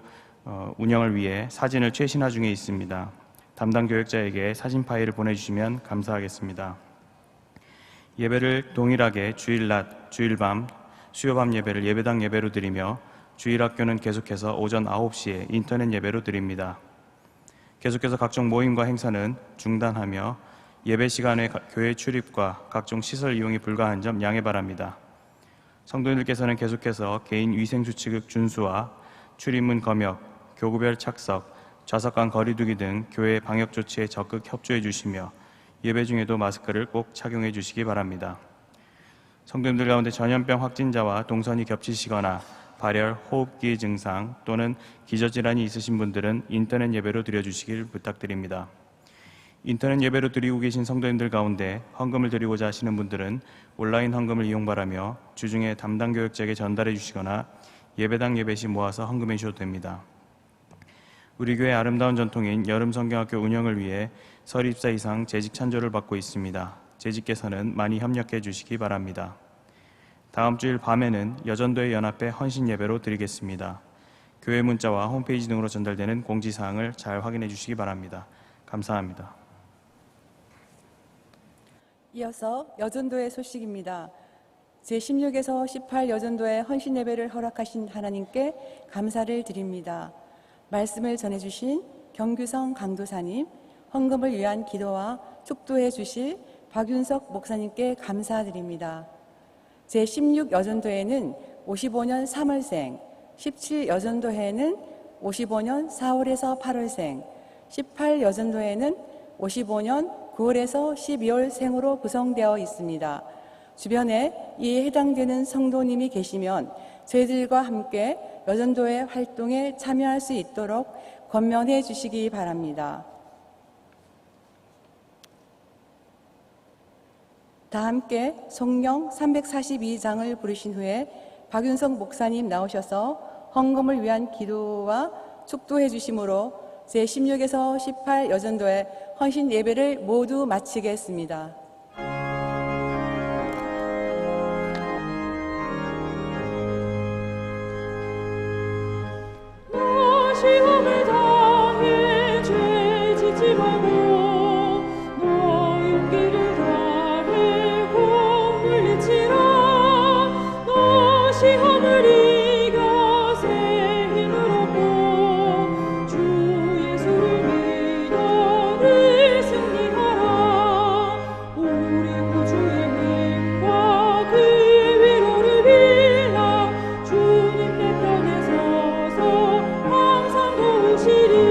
운영을 위해 사진을 최신화 중에 있습니다. 담당 교역자에게 사진 파일을 보내주시면 감사하겠습니다. 예배를 동일하게 주일 낮, 주일 밤, 수요 밤 예배를 예배당 예배로 드리며 주일 학교는 계속해서 오전 9시에 인터넷 예배로 드립니다. 계속해서 각종 모임과 행사는 중단하며 예배 시간에 교회 출입과 각종 시설 이용이 불가한 점 양해 바랍니다. 성도님들께서는 계속해서 개인 위생 수칙 준수와 출입문 검역, 교구별 착석, 좌석 간 거리두기 등 교회 방역 조치에 적극 협조해 주시며 예배 중에도 마스크를 꼭 착용해 주시기 바랍니다. 성도님들 가운데 전염병 확진자와 동선이 겹치시거나 발열, 호흡기 증상 또는 기저질환이 있으신 분들은 인터넷 예배로 드려주시길 부탁드립니다. 인터넷 예배로 드리고 계신 성도님들 가운데 헌금을 드리고자 하시는 분들은 온라인 헌금을 이용 바라며 주중에 담당 교역자에게 전달해 주시거나 예배당 예배 시 모아서 헌금해 주셔도 됩니다. 우리 교회 아름다운 전통인 여름 성경학교 운영을 위해 설립사 이상 재직 찬조를 받고 있습니다. 재직께서는 많이 협력해 주시기 바랍니다. 다음 주일 밤에는 여전도회 연합회 헌신 예배로 드리겠습니다. 교회 문자와 홈페이지 등으로 전달되는 공지사항을 잘 확인해 주시기 바랍니다. 감사합니다. 이어서 여전도회 소식입니다. 제16에서 18 여전도회 헌신 예배를 허락하신 하나님께 감사를 드립니다. 말씀을 전해주신 경규성 강도사님, 헌금을 위한 기도와 축도해 주실 박윤석 목사님께 감사드립니다. 제16 여전도회는 55년 3월생, 17 여전도회는 55년 4월에서 8월생, 18 여전도회는 55년 9월에서 12월생으로 구성되어 있습니다. 주변에 이에 해당되는 성도님이 계시면 저희들과 함께 여전도회 활동에 참여할 수 있도록 권면해 주시기 바랍니다. 다 함께 성령 342장을 부르신 후에 박윤석 목사님 나오셔서 헌금을 위한 기도와 축도해 주심으로 제16에서 18 여전도회 헌신 예배를 모두 마치겠습니다. 시험을 당해 죄 짓지 말고 너 용기를 다해 곧 물리치라. 너 시험을 이겨 새 힘을 얻고 주 예수를 믿어 늘 승리하라. 우리 구주의 힘과 그의 위로를 빌라. 주님 내 편에 서서 항상 도우시리.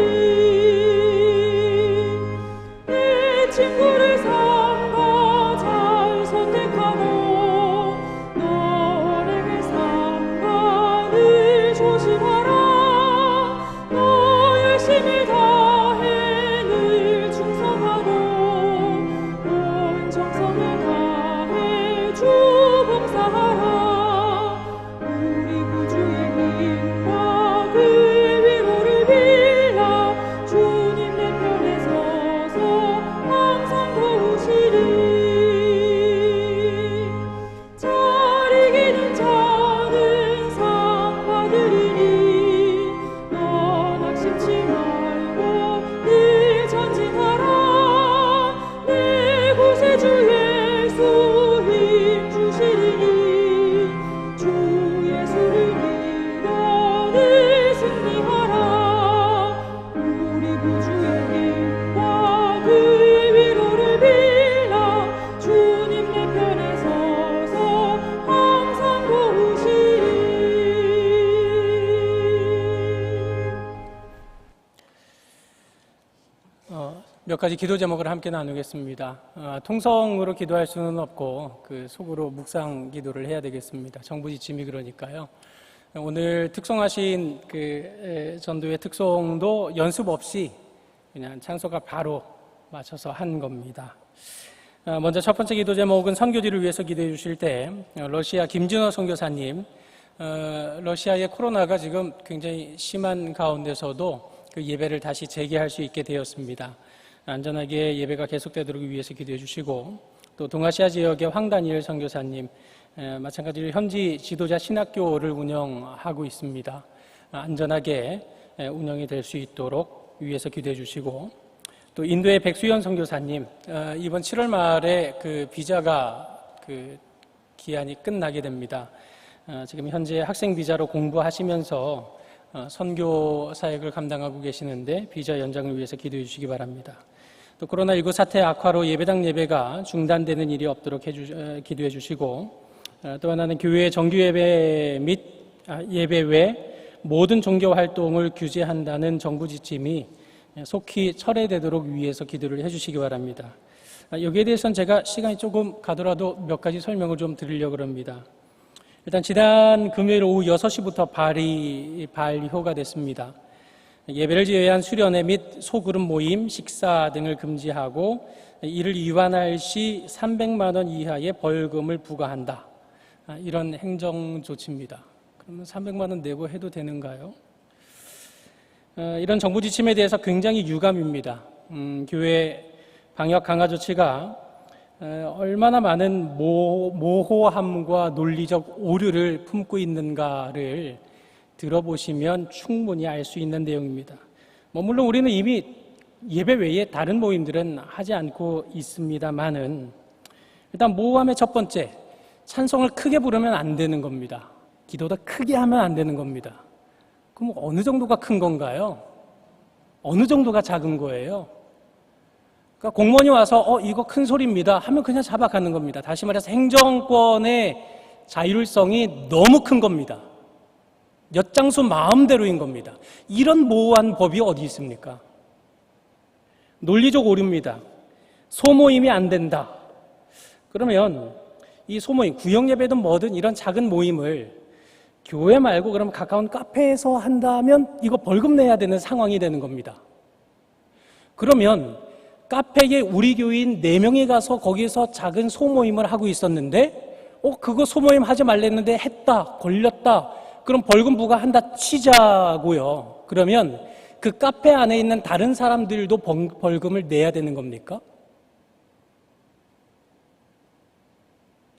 몇 가지 기도 제목을 함께 나누겠습니다. 통성으로 기도할 수는 없고 그 속으로 묵상 기도를 해야 되겠습니다. 정부 지침이 그러니까요. 오늘 특송하신 그 전도의 특송도 연습 없이 그냥 찬송가 바로 맞춰서 한 겁니다. 먼저 첫 번째 기도 제목은 선교지를 위해서 기도해 주실 때 러시아 김진호 선교사님, 러시아의 코로나가 지금 굉장히 심한 가운데서도 그 예배를 다시 재개할 수 있게 되었습니다. 안전하게 예배가 계속되도록 위해서 기도해 주시고, 또 동아시아 지역의 황다니엘 선교사님, 마찬가지로 현지 지도자 신학교를 운영하고 있습니다. 안전하게 운영이 될 수 있도록 위해서 기도해 주시고, 또 인도의 백수연 선교사님, 이번 7월 말에 그 비자가 그 기한이 끝나게 됩니다. 지금 현재 학생 비자로 공부하시면서 선교 사역을 감당하고 계시는데 비자 연장을 위해서 기도해 주시기 바랍니다. 또 코로나19 사태 악화로 예배당 예배가 중단되는 일이 없도록 기도해 주시고, 또 하나는 교회 정규 예배 및 예배 외 모든 종교 활동을 규제한다는 정부 지침이 속히 철회되도록 위해서 기도를 해주시기 바랍니다. 여기에 대해서는 제가 시간이 조금 가더라도 몇 가지 설명을 좀 드리려고 합니다. 일단 지난 금요일 오후 6시부터 발효가 됐습니다. 예배를 제외한 수련회 및 소그룹 모임, 식사 등을 금지하고 이를 위반할 시 300만 원 이하의 벌금을 부과한다. 이런 행정 조치입니다. 그러면 300만 원 내고 해도 되는가요? 이런 정부 지침에 대해서 굉장히 유감입니다. 교회 방역 강화 조치가 얼마나 많은 모호함과 논리적 오류를 품고 있는가를 들어보시면 충분히 알 수 있는 내용입니다. 물론 우리는 이미 예배 외에 다른 모임들은 하지 않고 있습니다만은, 일단 모함의 첫 번째, 찬송을 크게 부르면 안 되는 겁니다. 기도도 크게 하면 안 되는 겁니다. 그럼 어느 정도가 큰 건가요? 어느 정도가 작은 거예요? 그러니까 공무원이 와서 이거 큰 소리입니다 하면 그냥 잡아가는 겁니다. 다시 말해서 행정권의 자율성이 너무 큰 겁니다. 엿장수 마음대로인 겁니다. 이런 모호한 법이 어디 있습니까? 논리적 오류입니다. 소모임이 안 된다. 그러면 이 소모임, 구역예배든 뭐든 이런 작은 모임을 교회 말고 그럼 가까운 카페에서 한다면 이거 벌금 내야 되는 상황이 되는 겁니다. 그러면 카페에 우리 교인 4명이 가서 거기서 작은 소모임을 하고 있었는데 그거 소모임 하지 말랬는데 했다, 걸렸다. 그럼 벌금 부과한다 치자고요. 그러면 그 카페 안에 있는 다른 사람들도 벌금을 내야 되는 겁니까?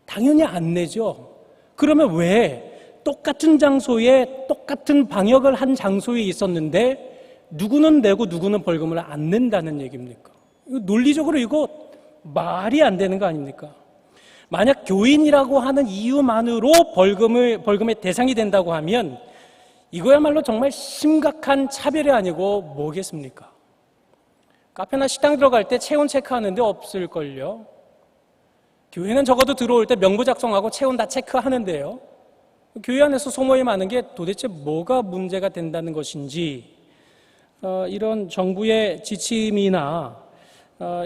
당연히 안 내죠. 그러면 왜 똑같은 장소에 똑같은 방역을 한 장소에 있었는데 누구는 내고 누구는 벌금을 안 낸다는 얘기입니까? 이거 논리적으로 이거 말이 안 되는 거 아닙니까? 만약 교인이라고 하는 이유만으로 벌금의 대상이 된다고 하면 이거야말로 정말 심각한 차별이 아니고 뭐겠습니까? 카페나 식당 들어갈 때 체온 체크하는데 없을걸요? 교회는 적어도 들어올 때 명부 작성하고 체온 다 체크하는데요. 교회 안에서 소모임 하는 게 도대체 뭐가 문제가 된다는 것인지, 이런 정부의 지침이나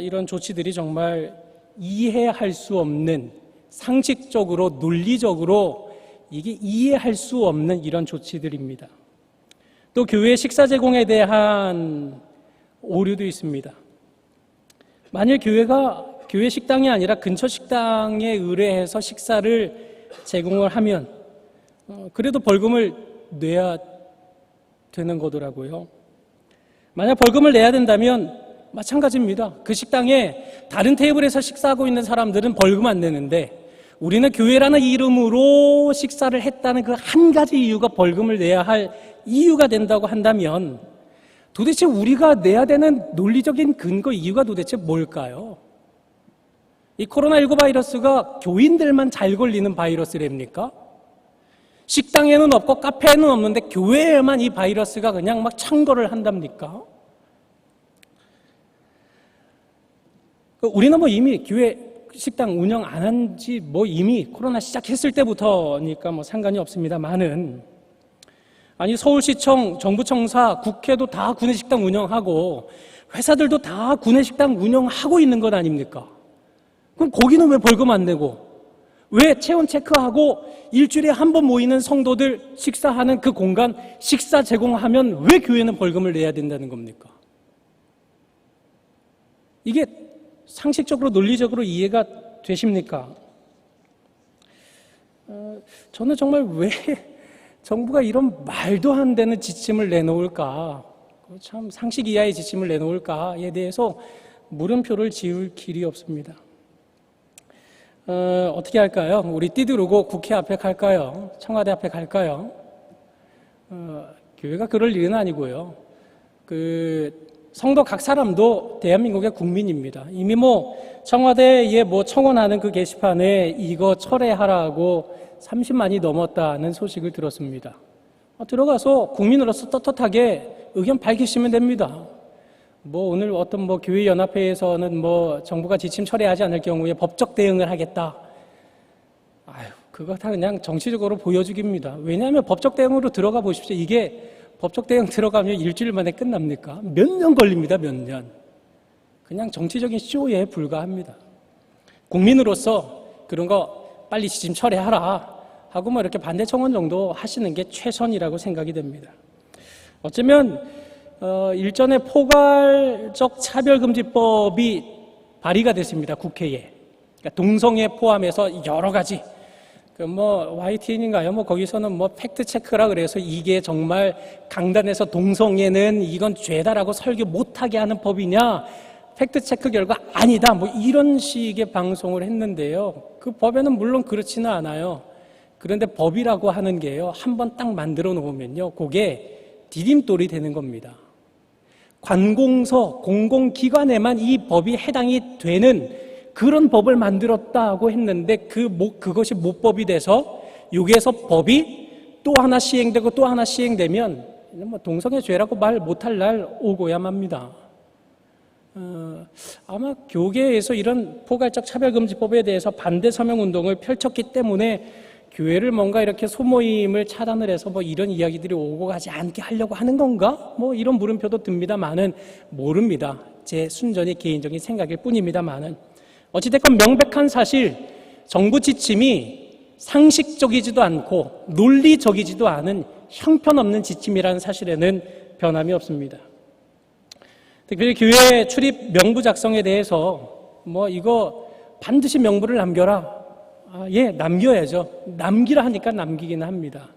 이런 조치들이 정말 이해할 수 없는, 상식적으로 논리적으로 이게 이해할 수 없는 이런 조치들입니다. 또 교회 식사 제공에 대한 오류도 있습니다. 만일 교회 식당이 아니라 근처 식당에 의뢰해서 식사를 제공을 하면 그래도 벌금을 내야 되는 거더라고요. 만약 벌금을 내야 된다면 마찬가지입니다. 그 식당에 다른 테이블에서 식사하고 있는 사람들은 벌금 안 내는데 우리는 교회라는 이름으로 식사를 했다는 그 한 가지 이유가 벌금을 내야 할 이유가 된다고 한다면 도대체 우리가 내야 되는 논리적인 근거 이유가 도대체 뭘까요? 이 코로나19 바이러스가 교인들만 잘 걸리는 바이러스랍니까? 식당에는 없고 카페에는 없는데 교회에만 이 바이러스가 그냥 막 창궐을 한답니까? 우리는 이미 교회 식당 운영 안 한 지 이미 코로나 시작했을 때부터니까 상관이 없습니다만은, 아니 서울시청, 정부청사, 국회도 다 구내식당 운영하고 회사들도 다 구내식당 운영하고 있는 것 아닙니까? 그럼 거기는 왜 벌금 안 내고, 왜 체온 체크하고 일주일에 한 번 모이는 성도들 식사하는 그 공간 식사 제공하면 왜 교회는 벌금을 내야 된다는 겁니까? 이게 상식적으로 논리적으로 이해가 되십니까? 저는 정말 왜 정부가 이런 말도 안 되는 지침을 내놓을까, 참 상식 이하의 지침을 내놓을까에 대해서 물음표를 지을 길이 없습니다. 어떻게 할까요? 우리 띠두르고 국회 앞에 갈까요? 청와대 앞에 갈까요? 교회가 그럴 일은 아니고요. 성도 각 사람도 대한민국의 국민입니다. 이미 청와대에 청원하는 그 게시판에 이거 철회하라고 30만이 넘었다는 소식을 들었습니다. 들어가서 국민으로서 떳떳하게 의견 밝히시면 됩니다. 오늘 어떤 교회 연합회에서는 정부가 지침 철회하지 않을 경우에 법적 대응을 하겠다. 그거 다 그냥 정치적으로 보여주기입니다. 왜냐하면 법적 대응으로 들어가 보십시오. 이게 법적 대응 들어가면 일주일 만에 끝납니까? 몇 년 걸립니다, 몇 년. 그냥 정치적인 쇼에 불과합니다. 국민으로서 그런 거 빨리 지침 철회하라 하고 이렇게 반대 청원 정도 하시는 게 최선이라고 생각이 됩니다. 어쩌면 일전에 포괄적 차별금지법이 발의가 됐습니다, 국회에. 그러니까 동성애 포함해서 여러 가지. YTN인가요? 거기서는 팩트 체크라 그래서 이게 정말 강단에서 동성애는 이건 죄다라고 설교 못하게 하는 법이냐? 팩트 체크 결과 아니다. 이런 식의 방송을 했는데요. 그 법에는 물론 그렇지는 않아요. 그런데 법이라고 하는 게요, 한번 딱 만들어 놓으면요, 그게 디딤돌이 되는 겁니다. 관공서, 공공기관에만 이 법이 해당이 되는 그런 법을 만들었다고 했는데 그것이 모법이 돼서 여기에서 법이 또 하나 시행되고 또 하나 시행되면 동성애 죄라고 말 못할 날 오고야 맙니다. 아마 교계에서 이런 포괄적 차별금지법에 대해서 반대 서명운동을 펼쳤기 때문에 교회를 뭔가 이렇게 소모임을 차단을 해서 이런 이야기들이 오고 가지 않게 하려고 하는 건가? 이런 물음표도 듭니다만은 모릅니다. 제 순전히 개인적인 생각일 뿐입니다만은 어찌됐건 명백한 사실, 정부 지침이 상식적이지도 않고 논리적이지도 않은 형편없는 지침이라는 사실에는 변함이 없습니다. 특별히 교회 출입 명부 작성에 대해서 이거 반드시 명부를 남겨라. 예, 남겨야죠. 남기라 하니까 남기기는 합니다.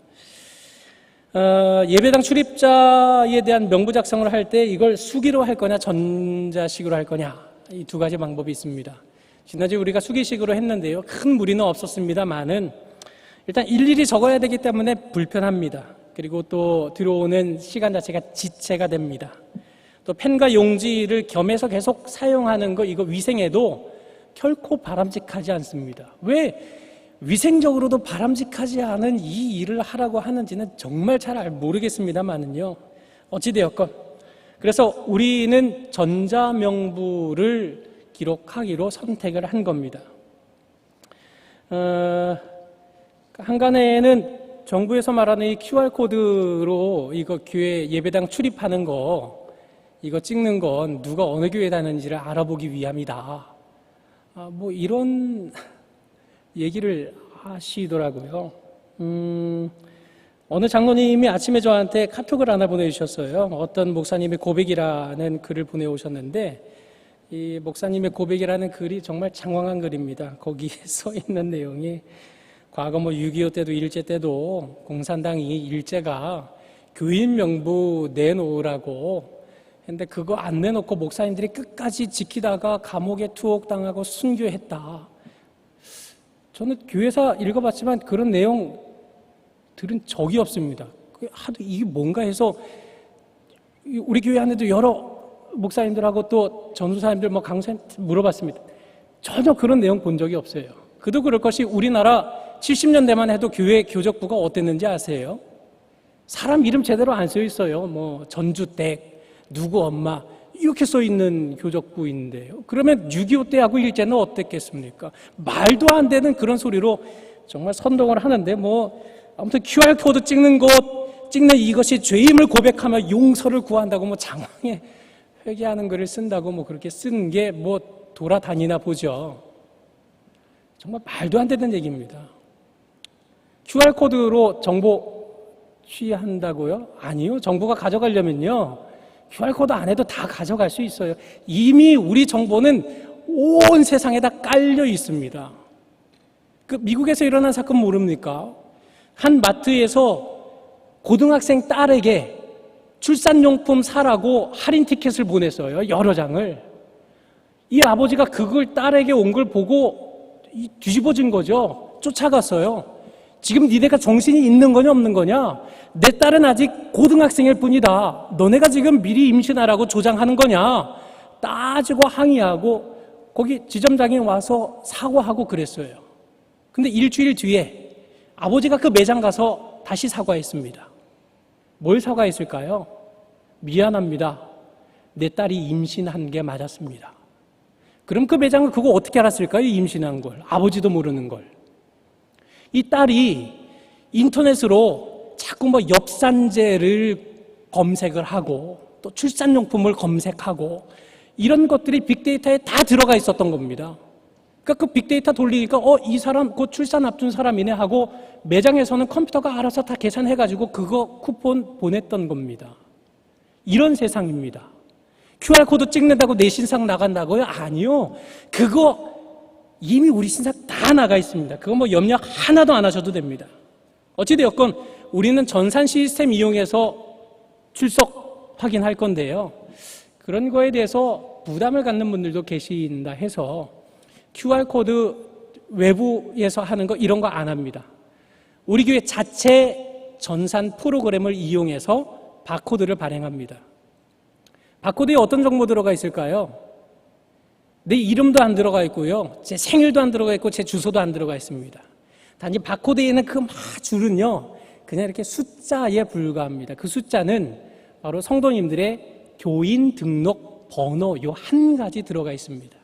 예배당 출입자에 대한 명부 작성을 할 때 이걸 수기로 할 거냐 전자식으로 할 거냐, 이 두 가지 방법이 있습니다. 지난주에 우리가 수기식으로 했는데요, 큰 무리는 없었습니다만은 일단 일일이 적어야 되기 때문에 불편합니다. 그리고 또 들어오는 시간 자체가 지체가 됩니다. 또 펜과 용지를 겸해서 계속 사용하는 거, 이거 위생에도 결코 바람직하지 않습니다. 왜 위생적으로도 바람직하지 않은 이 일을 하라고 하는지는 정말 잘 모르겠습니다만은요, 어찌되었건 그래서 우리는 전자명부를 기록하기로 선택을 한 겁니다. 한간에는 정부에서 말하는 이 QR코드로 이거 교회 예배당 출입하는 거, 이거 찍는 건 누가 어느 교회 다니는지를 알아보기 위함이다. 이런 얘기를 하시더라고요. 어느 장로님이 아침에 저한테 카톡을 하나 보내주셨어요. 어떤 목사님의 고백이라는 글을 보내오셨는데, 이 목사님의 고백이라는 글이 정말 장황한 글입니다. 거기에 써 있는 내용이 과거 6.25 때도 일제 때도 공산당이 일제가 교인 명부 내놓으라고 했는데 그거 안 내놓고 목사님들이 끝까지 지키다가 감옥에 투옥당하고 순교했다. 저는 교회사 읽어봤지만 그런 내용 들은 적이 없습니다. 하도 이게 뭔가 해서 우리 교회 안에도 여러 목사님들하고 또 전도사님들 강사님들 물어봤습니다. 전혀 그런 내용 본 적이 없어요. 그도 그럴 것이 우리나라 70년대만 해도 교회 교적부가 어땠는지 아세요? 사람 이름 제대로 안 써 있어요. 전주댁, 누구 엄마 이렇게 써 있는 교적부인데요. 그러면 6.25 때하고 일제는 어땠겠습니까? 말도 안 되는 그런 소리로 정말 선동을 하는데 아무튼 QR코드 찍는 이것이 죄임을 고백하며 용서를 구한다고 장황의 회개하는 글을 쓴다고 뭐 그렇게 쓴 게 뭐 돌아다니나 보죠. 정말 말도 안 되는 얘기입니다. QR코드로 정보 취한다고요? 아니요. 정부가 가져가려면요, QR코드 안 해도 다 가져갈 수 있어요. 이미 우리 정보는 온 세상에다 깔려 있습니다. 그 미국에서 일어난 사건 모릅니까? 한 마트에서 고등학생 딸에게 출산용품 사라고 할인 티켓을 보냈어요. 여러 장을. 이 아버지가 그걸 딸에게 온 걸 보고 뒤집어진 거죠. 쫓아갔어요. 지금 니네가 정신이 있는 거냐 없는 거냐? 내 딸은 아직 고등학생일 뿐이다. 너네가 지금 미리 임신하라고 조장하는 거냐? 따지고 항의하고 거기 지점장이 와서 사과하고 그랬어요. 근데 일주일 뒤에 아버지가 그 매장 가서 다시 사과했습니다. 뭘 사과했을까요? 미안합니다. 내 딸이 임신한 게 맞았습니다. 그럼 그 매장은 그거 어떻게 알았을까요? 임신한 걸. 아버지도 모르는 걸. 이 딸이 인터넷으로 자꾸 뭐 엽산제를 검색을 하고 또 출산용품을 검색하고 이런 것들이 빅데이터에 다 들어가 있었던 겁니다. 그러니까 그 빅데이터 돌리니까 이 사람 곧 출산 앞둔 사람이네 하고 매장에서는 컴퓨터가 알아서 다 계산해가지고 그거 쿠폰 보냈던 겁니다. 이런 세상입니다. QR코드 찍는다고 내 신상 나간다고요? 아니요. 그거 이미 우리 신상 다 나가 있습니다. 그거 뭐 염려 하나도 안 하셔도 됩니다. 어찌되었건 우리는 전산 시스템 이용해서 출석 확인할 건데요. 그런 거에 대해서 부담을 갖는 분들도 계신다 해서 QR코드 외부에서 하는 거 이런 거 안 합니다. 우리 교회 자체 전산 프로그램을 이용해서 바코드를 발행합니다. 바코드에 어떤 정보 들어가 있을까요? 내 이름도 안 들어가 있고요. 제 생일도 안 들어가 있고 제 주소도 안 들어가 있습니다. 단지 바코드에는 그 줄은요, 그냥 이렇게 숫자에 불과합니다. 그 숫자는 바로 성도님들의 교인 등록 번호 요 한 가지 들어가 있습니다.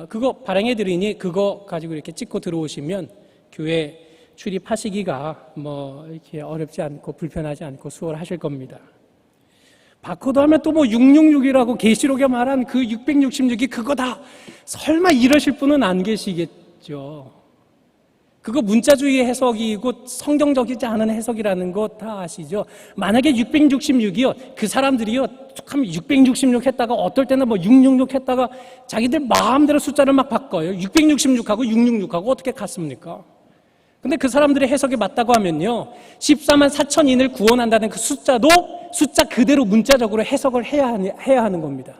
그거 발행해 드리니 그거 가지고 이렇게 찍고 들어오시면 교회 출입하시기가 뭐 이렇게 어렵지 않고 불편하지 않고 수월하실 겁니다. 바코드 하면 또 뭐 666이라고 계시록에 말한 그 666이 그거 다 설마 이러실 분은 안 계시겠죠. 그거 문자주의 해석이고 성경적이지 않은 해석이라는 거 다 아시죠? 만약에 666이요, 그 사람들이요, 참 666 했다가 어떨 때는 뭐 666 했다가 자기들 마음대로 숫자를 막 바꿔요. 666하고 666하고 어떻게 같습니까? 근데 그 사람들의 해석이 맞다고 하면요, 14만 4천인을 구원한다는 그 숫자도 숫자 그대로 문자적으로 해석을 해야 하는 겁니다.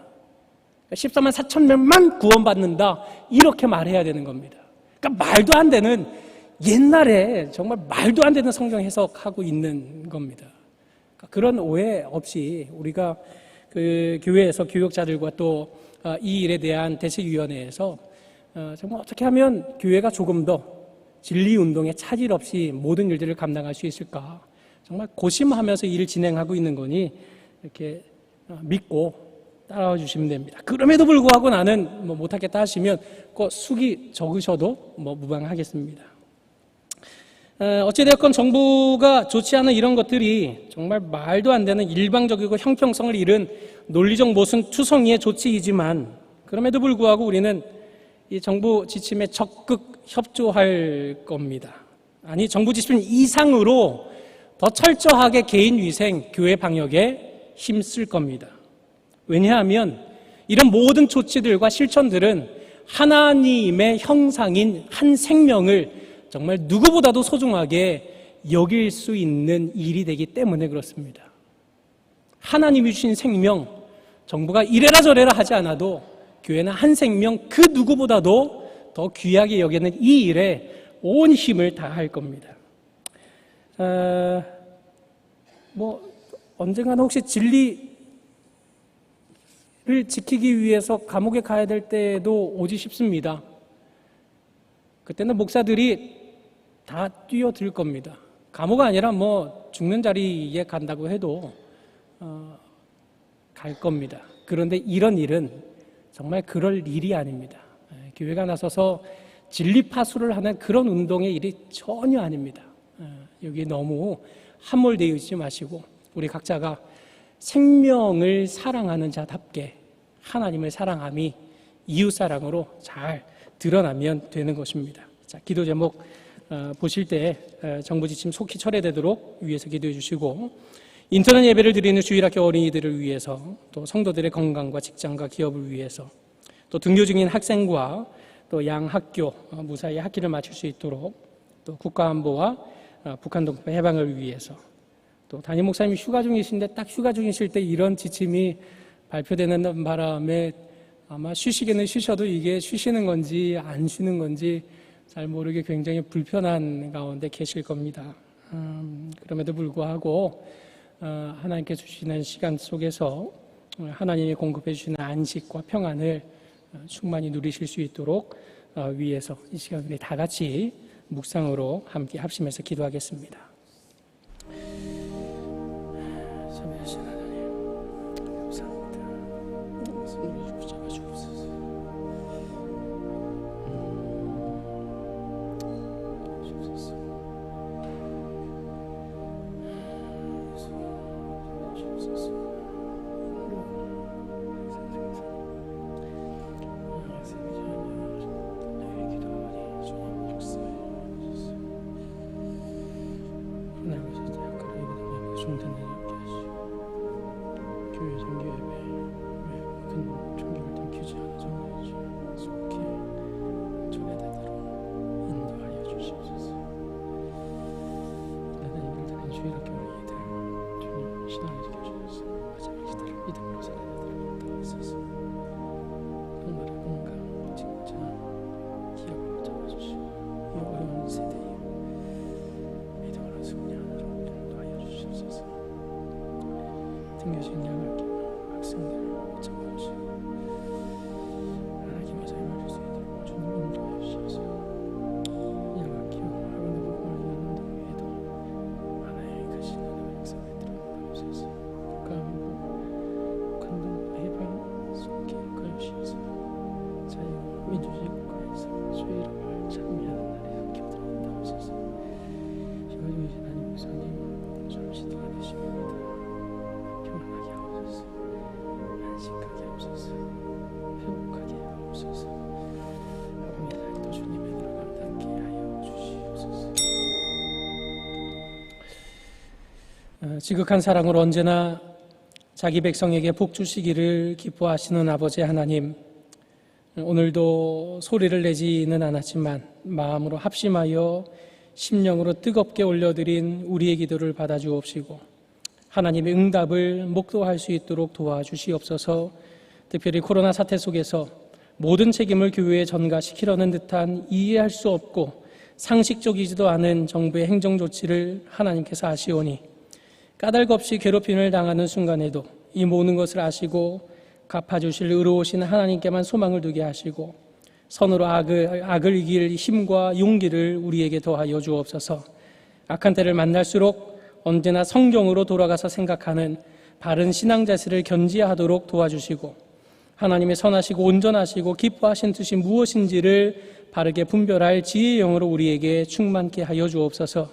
14만 4천 명만 구원받는다, 이렇게 말해야 되는 겁니다. 그러니까 말도 안 되는, 옛날에 정말 말도 안 되는 성경 해석하고 있는 겁니다. 그러니까 그런 오해 없이 우리가 그 교회에서 교역자들과 또 이 일에 대한 대책위원회에서 정말 어떻게 하면 교회가 조금 더 진리운동에 차질 없이 모든 일들을 감당할 수 있을까, 정말 고심하면서 일을 진행하고 있는 거니 이렇게 믿고 따라와 주시면 됩니다. 그럼에도 불구하고 나는 뭐 못하겠다 하시면 그 수기 적으셔도 뭐 무방하겠습니다. 어찌되었건 정부가 좋지 않은 이런 것들이 정말 말도 안 되는 일방적이고 형평성을 잃은 논리적 모순 투성이의 조치이지만, 그럼에도 불구하고 우리는 이 정부 지침에 적극 협조할 겁니다. 아니, 정부 지침 이상으로 더 철저하게 개인 위생, 교회 방역에 힘쓸 겁니다. 왜냐하면 이런 모든 조치들과 실천들은 하나님의 형상인 한 생명을 정말 누구보다도 소중하게 여길 수 있는 일이 되기 때문에 그렇습니다. 하나님이 주신 생명, 정부가 이래라 저래라 하지 않아도 교회는 한 생명 그 누구보다도 더 귀하게 여기는 이 일에 온 힘을 다할 겁니다. 언젠가는 혹시 진리를 지키기 위해서 감옥에 가야 될 때도 오지 싶습니다. 그때는 목사들이 다 뛰어들 겁니다. 감옥이 아니라 뭐 죽는 자리에 간다고 해도 갈 겁니다. 그런데 이런 일은 정말 그럴 일이 아닙니다. 교회가 나서서 진리 파수를 하는 그런 운동의 일이 전혀 아닙니다. 여기에 너무 함몰되어 있지 마시고 우리 각자가 생명을 사랑하는 자답게 하나님을 사랑함이 이웃사랑으로 잘 드러나면 되는 것입니다. 자, 기도 제목 보실 때 정부 지침 속히 철회되도록 위해서 기도해 주시고, 인터넷 예배를 드리는 주일학교 어린이들을 위해서, 또 성도들의 건강과 직장과 기업을 위해서, 또 등교 중인 학생과 또 양 학교 무사히 학기를 마칠 수 있도록, 또 국가안보와 북한 동포 해방을 위해서, 또 담임 목사님이 휴가 중이신데 딱 휴가 중이실 때 이런 지침이 발표되는 바람에 아마 쉬시기는 쉬셔도 이게 쉬시는 건지 안 쉬는 건지 잘 모르게 굉장히 불편한 가운데 계실 겁니다. 그럼에도 불구하고 하나님께 주시는 시간 속에서 하나님이 공급해 주시는 안식과 평안을 충만히 누리실 수 있도록 위해서 이 시간 우리 다 같이 묵상으로 함께 합심해서 기도하겠습니다. 참여하신 하나님 감사합니다. 말씀을 붙잡아 주옵소서. 교회 정기 예배 큰 종교를 등키지 않아 정하지 속히 전해되도록 인도하여 주시옵소서. 나는 일들은 주일학교 어린이들 주님 신앙을 지켜주셔서 마지막 시대를 믿음으로 살아내도록 인도하소서. 정말의 건강, 직장, 기업을 잡아주시고 이 어려운 세대에 믿음으로 승리하도록 인도하여 주시옵소서. 등교신 양학교 학생들을 잡아주시고 하나님의 삶을 줄 수 있도록 주님 인도하여 주셔서 양학교 학원을 보내는 위에도 하나의 크신 하나님의 역사를 드러내옵소서. 국가안보 북한 동포 해방 속에 거주셔서 자유 민주주의 국가에서 주의 이름을 찬미하는 날에 기도드린다옵소서. 휴가 중이신 하나님 목사님 잠시 도와주십니다. 평안하게 하옵소서. 안식하게 하옵소서. 회복하게 하옵소서. 아버지 날도 주님의 대로 감당케 하여 주시옵소서. 지극한 사랑으로 언제나 자기 백성에게 복 주시기를 기뻐하시는 아버지 하나님, 오늘도 소리를 내지는 않았지만 마음으로 합심하여 심령으로 뜨겁게 올려드린 우리의 기도를 받아주옵시고 하나님의 응답을 목도할 수 있도록 도와주시옵소서. 특별히 코로나 사태 속에서 모든 책임을 교회에 전가시키려는 듯한 이해할 수 없고 상식적이지도 않은 정부의 행정 조치를 하나님께서 아시오니 까닭 없이 괴롭힘을 당하는 순간에도 이 모든 것을 아시고 갚아주실 의로우신 하나님께만 소망을 두게 하시고 선으로 악을 이길 힘과 용기를 우리에게 더하여 주옵소서. 악한 때를 만날수록 언제나 성경으로 돌아가서 생각하는 바른 신앙 자세를 견지하도록 도와주시고 하나님의 선하시고 온전하시고 기뻐하신 뜻이 무엇인지를 바르게 분별할 지혜의 영으로 우리에게 충만케 하여 주옵소서.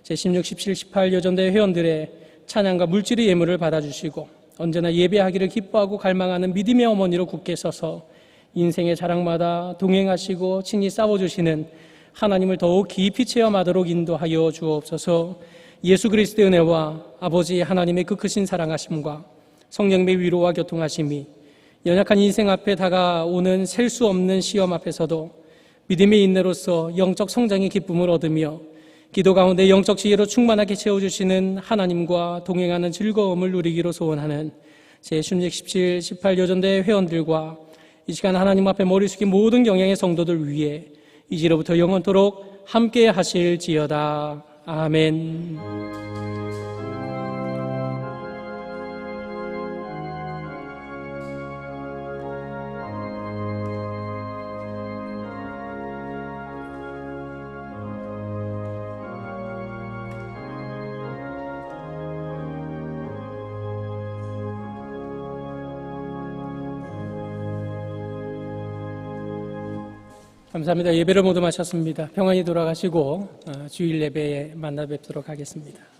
제16, 17, 18 여전대 회원들의 찬양과 물질의 예물을 받아주시고 언제나 예배하기를 기뻐하고 갈망하는 믿음의 어머니로 굳게 서서 인생의 자락마다 동행하시고 친히 싸워주시는 하나님을 더욱 깊이 체험하도록 인도하여 주옵소서. 예수 그리스도의 은혜와 아버지 하나님의 그 크신 사랑하심과 성령의 위로와 교통하심이 연약한 인생 앞에 다가오는 셀 수 없는 시험 앞에서도 믿음의 인내로서 영적 성장의 기쁨을 얻으며 기도 가운데 영적 지혜로 충만하게 채워주시는 하나님과 동행하는 즐거움을 누리기로 소원하는 제16, 17, 18 여전대 회원들과 이 시간 하나님 앞에 머리 숙인 모든 경향의 성도들 위해 이제로부터 영원토록 함께 하실지어다. 아멘. 감사합니다. 예배를 모두 마쳤습니다. 평안히 돌아가시고 주일 예배에 만나 뵙도록 하겠습니다.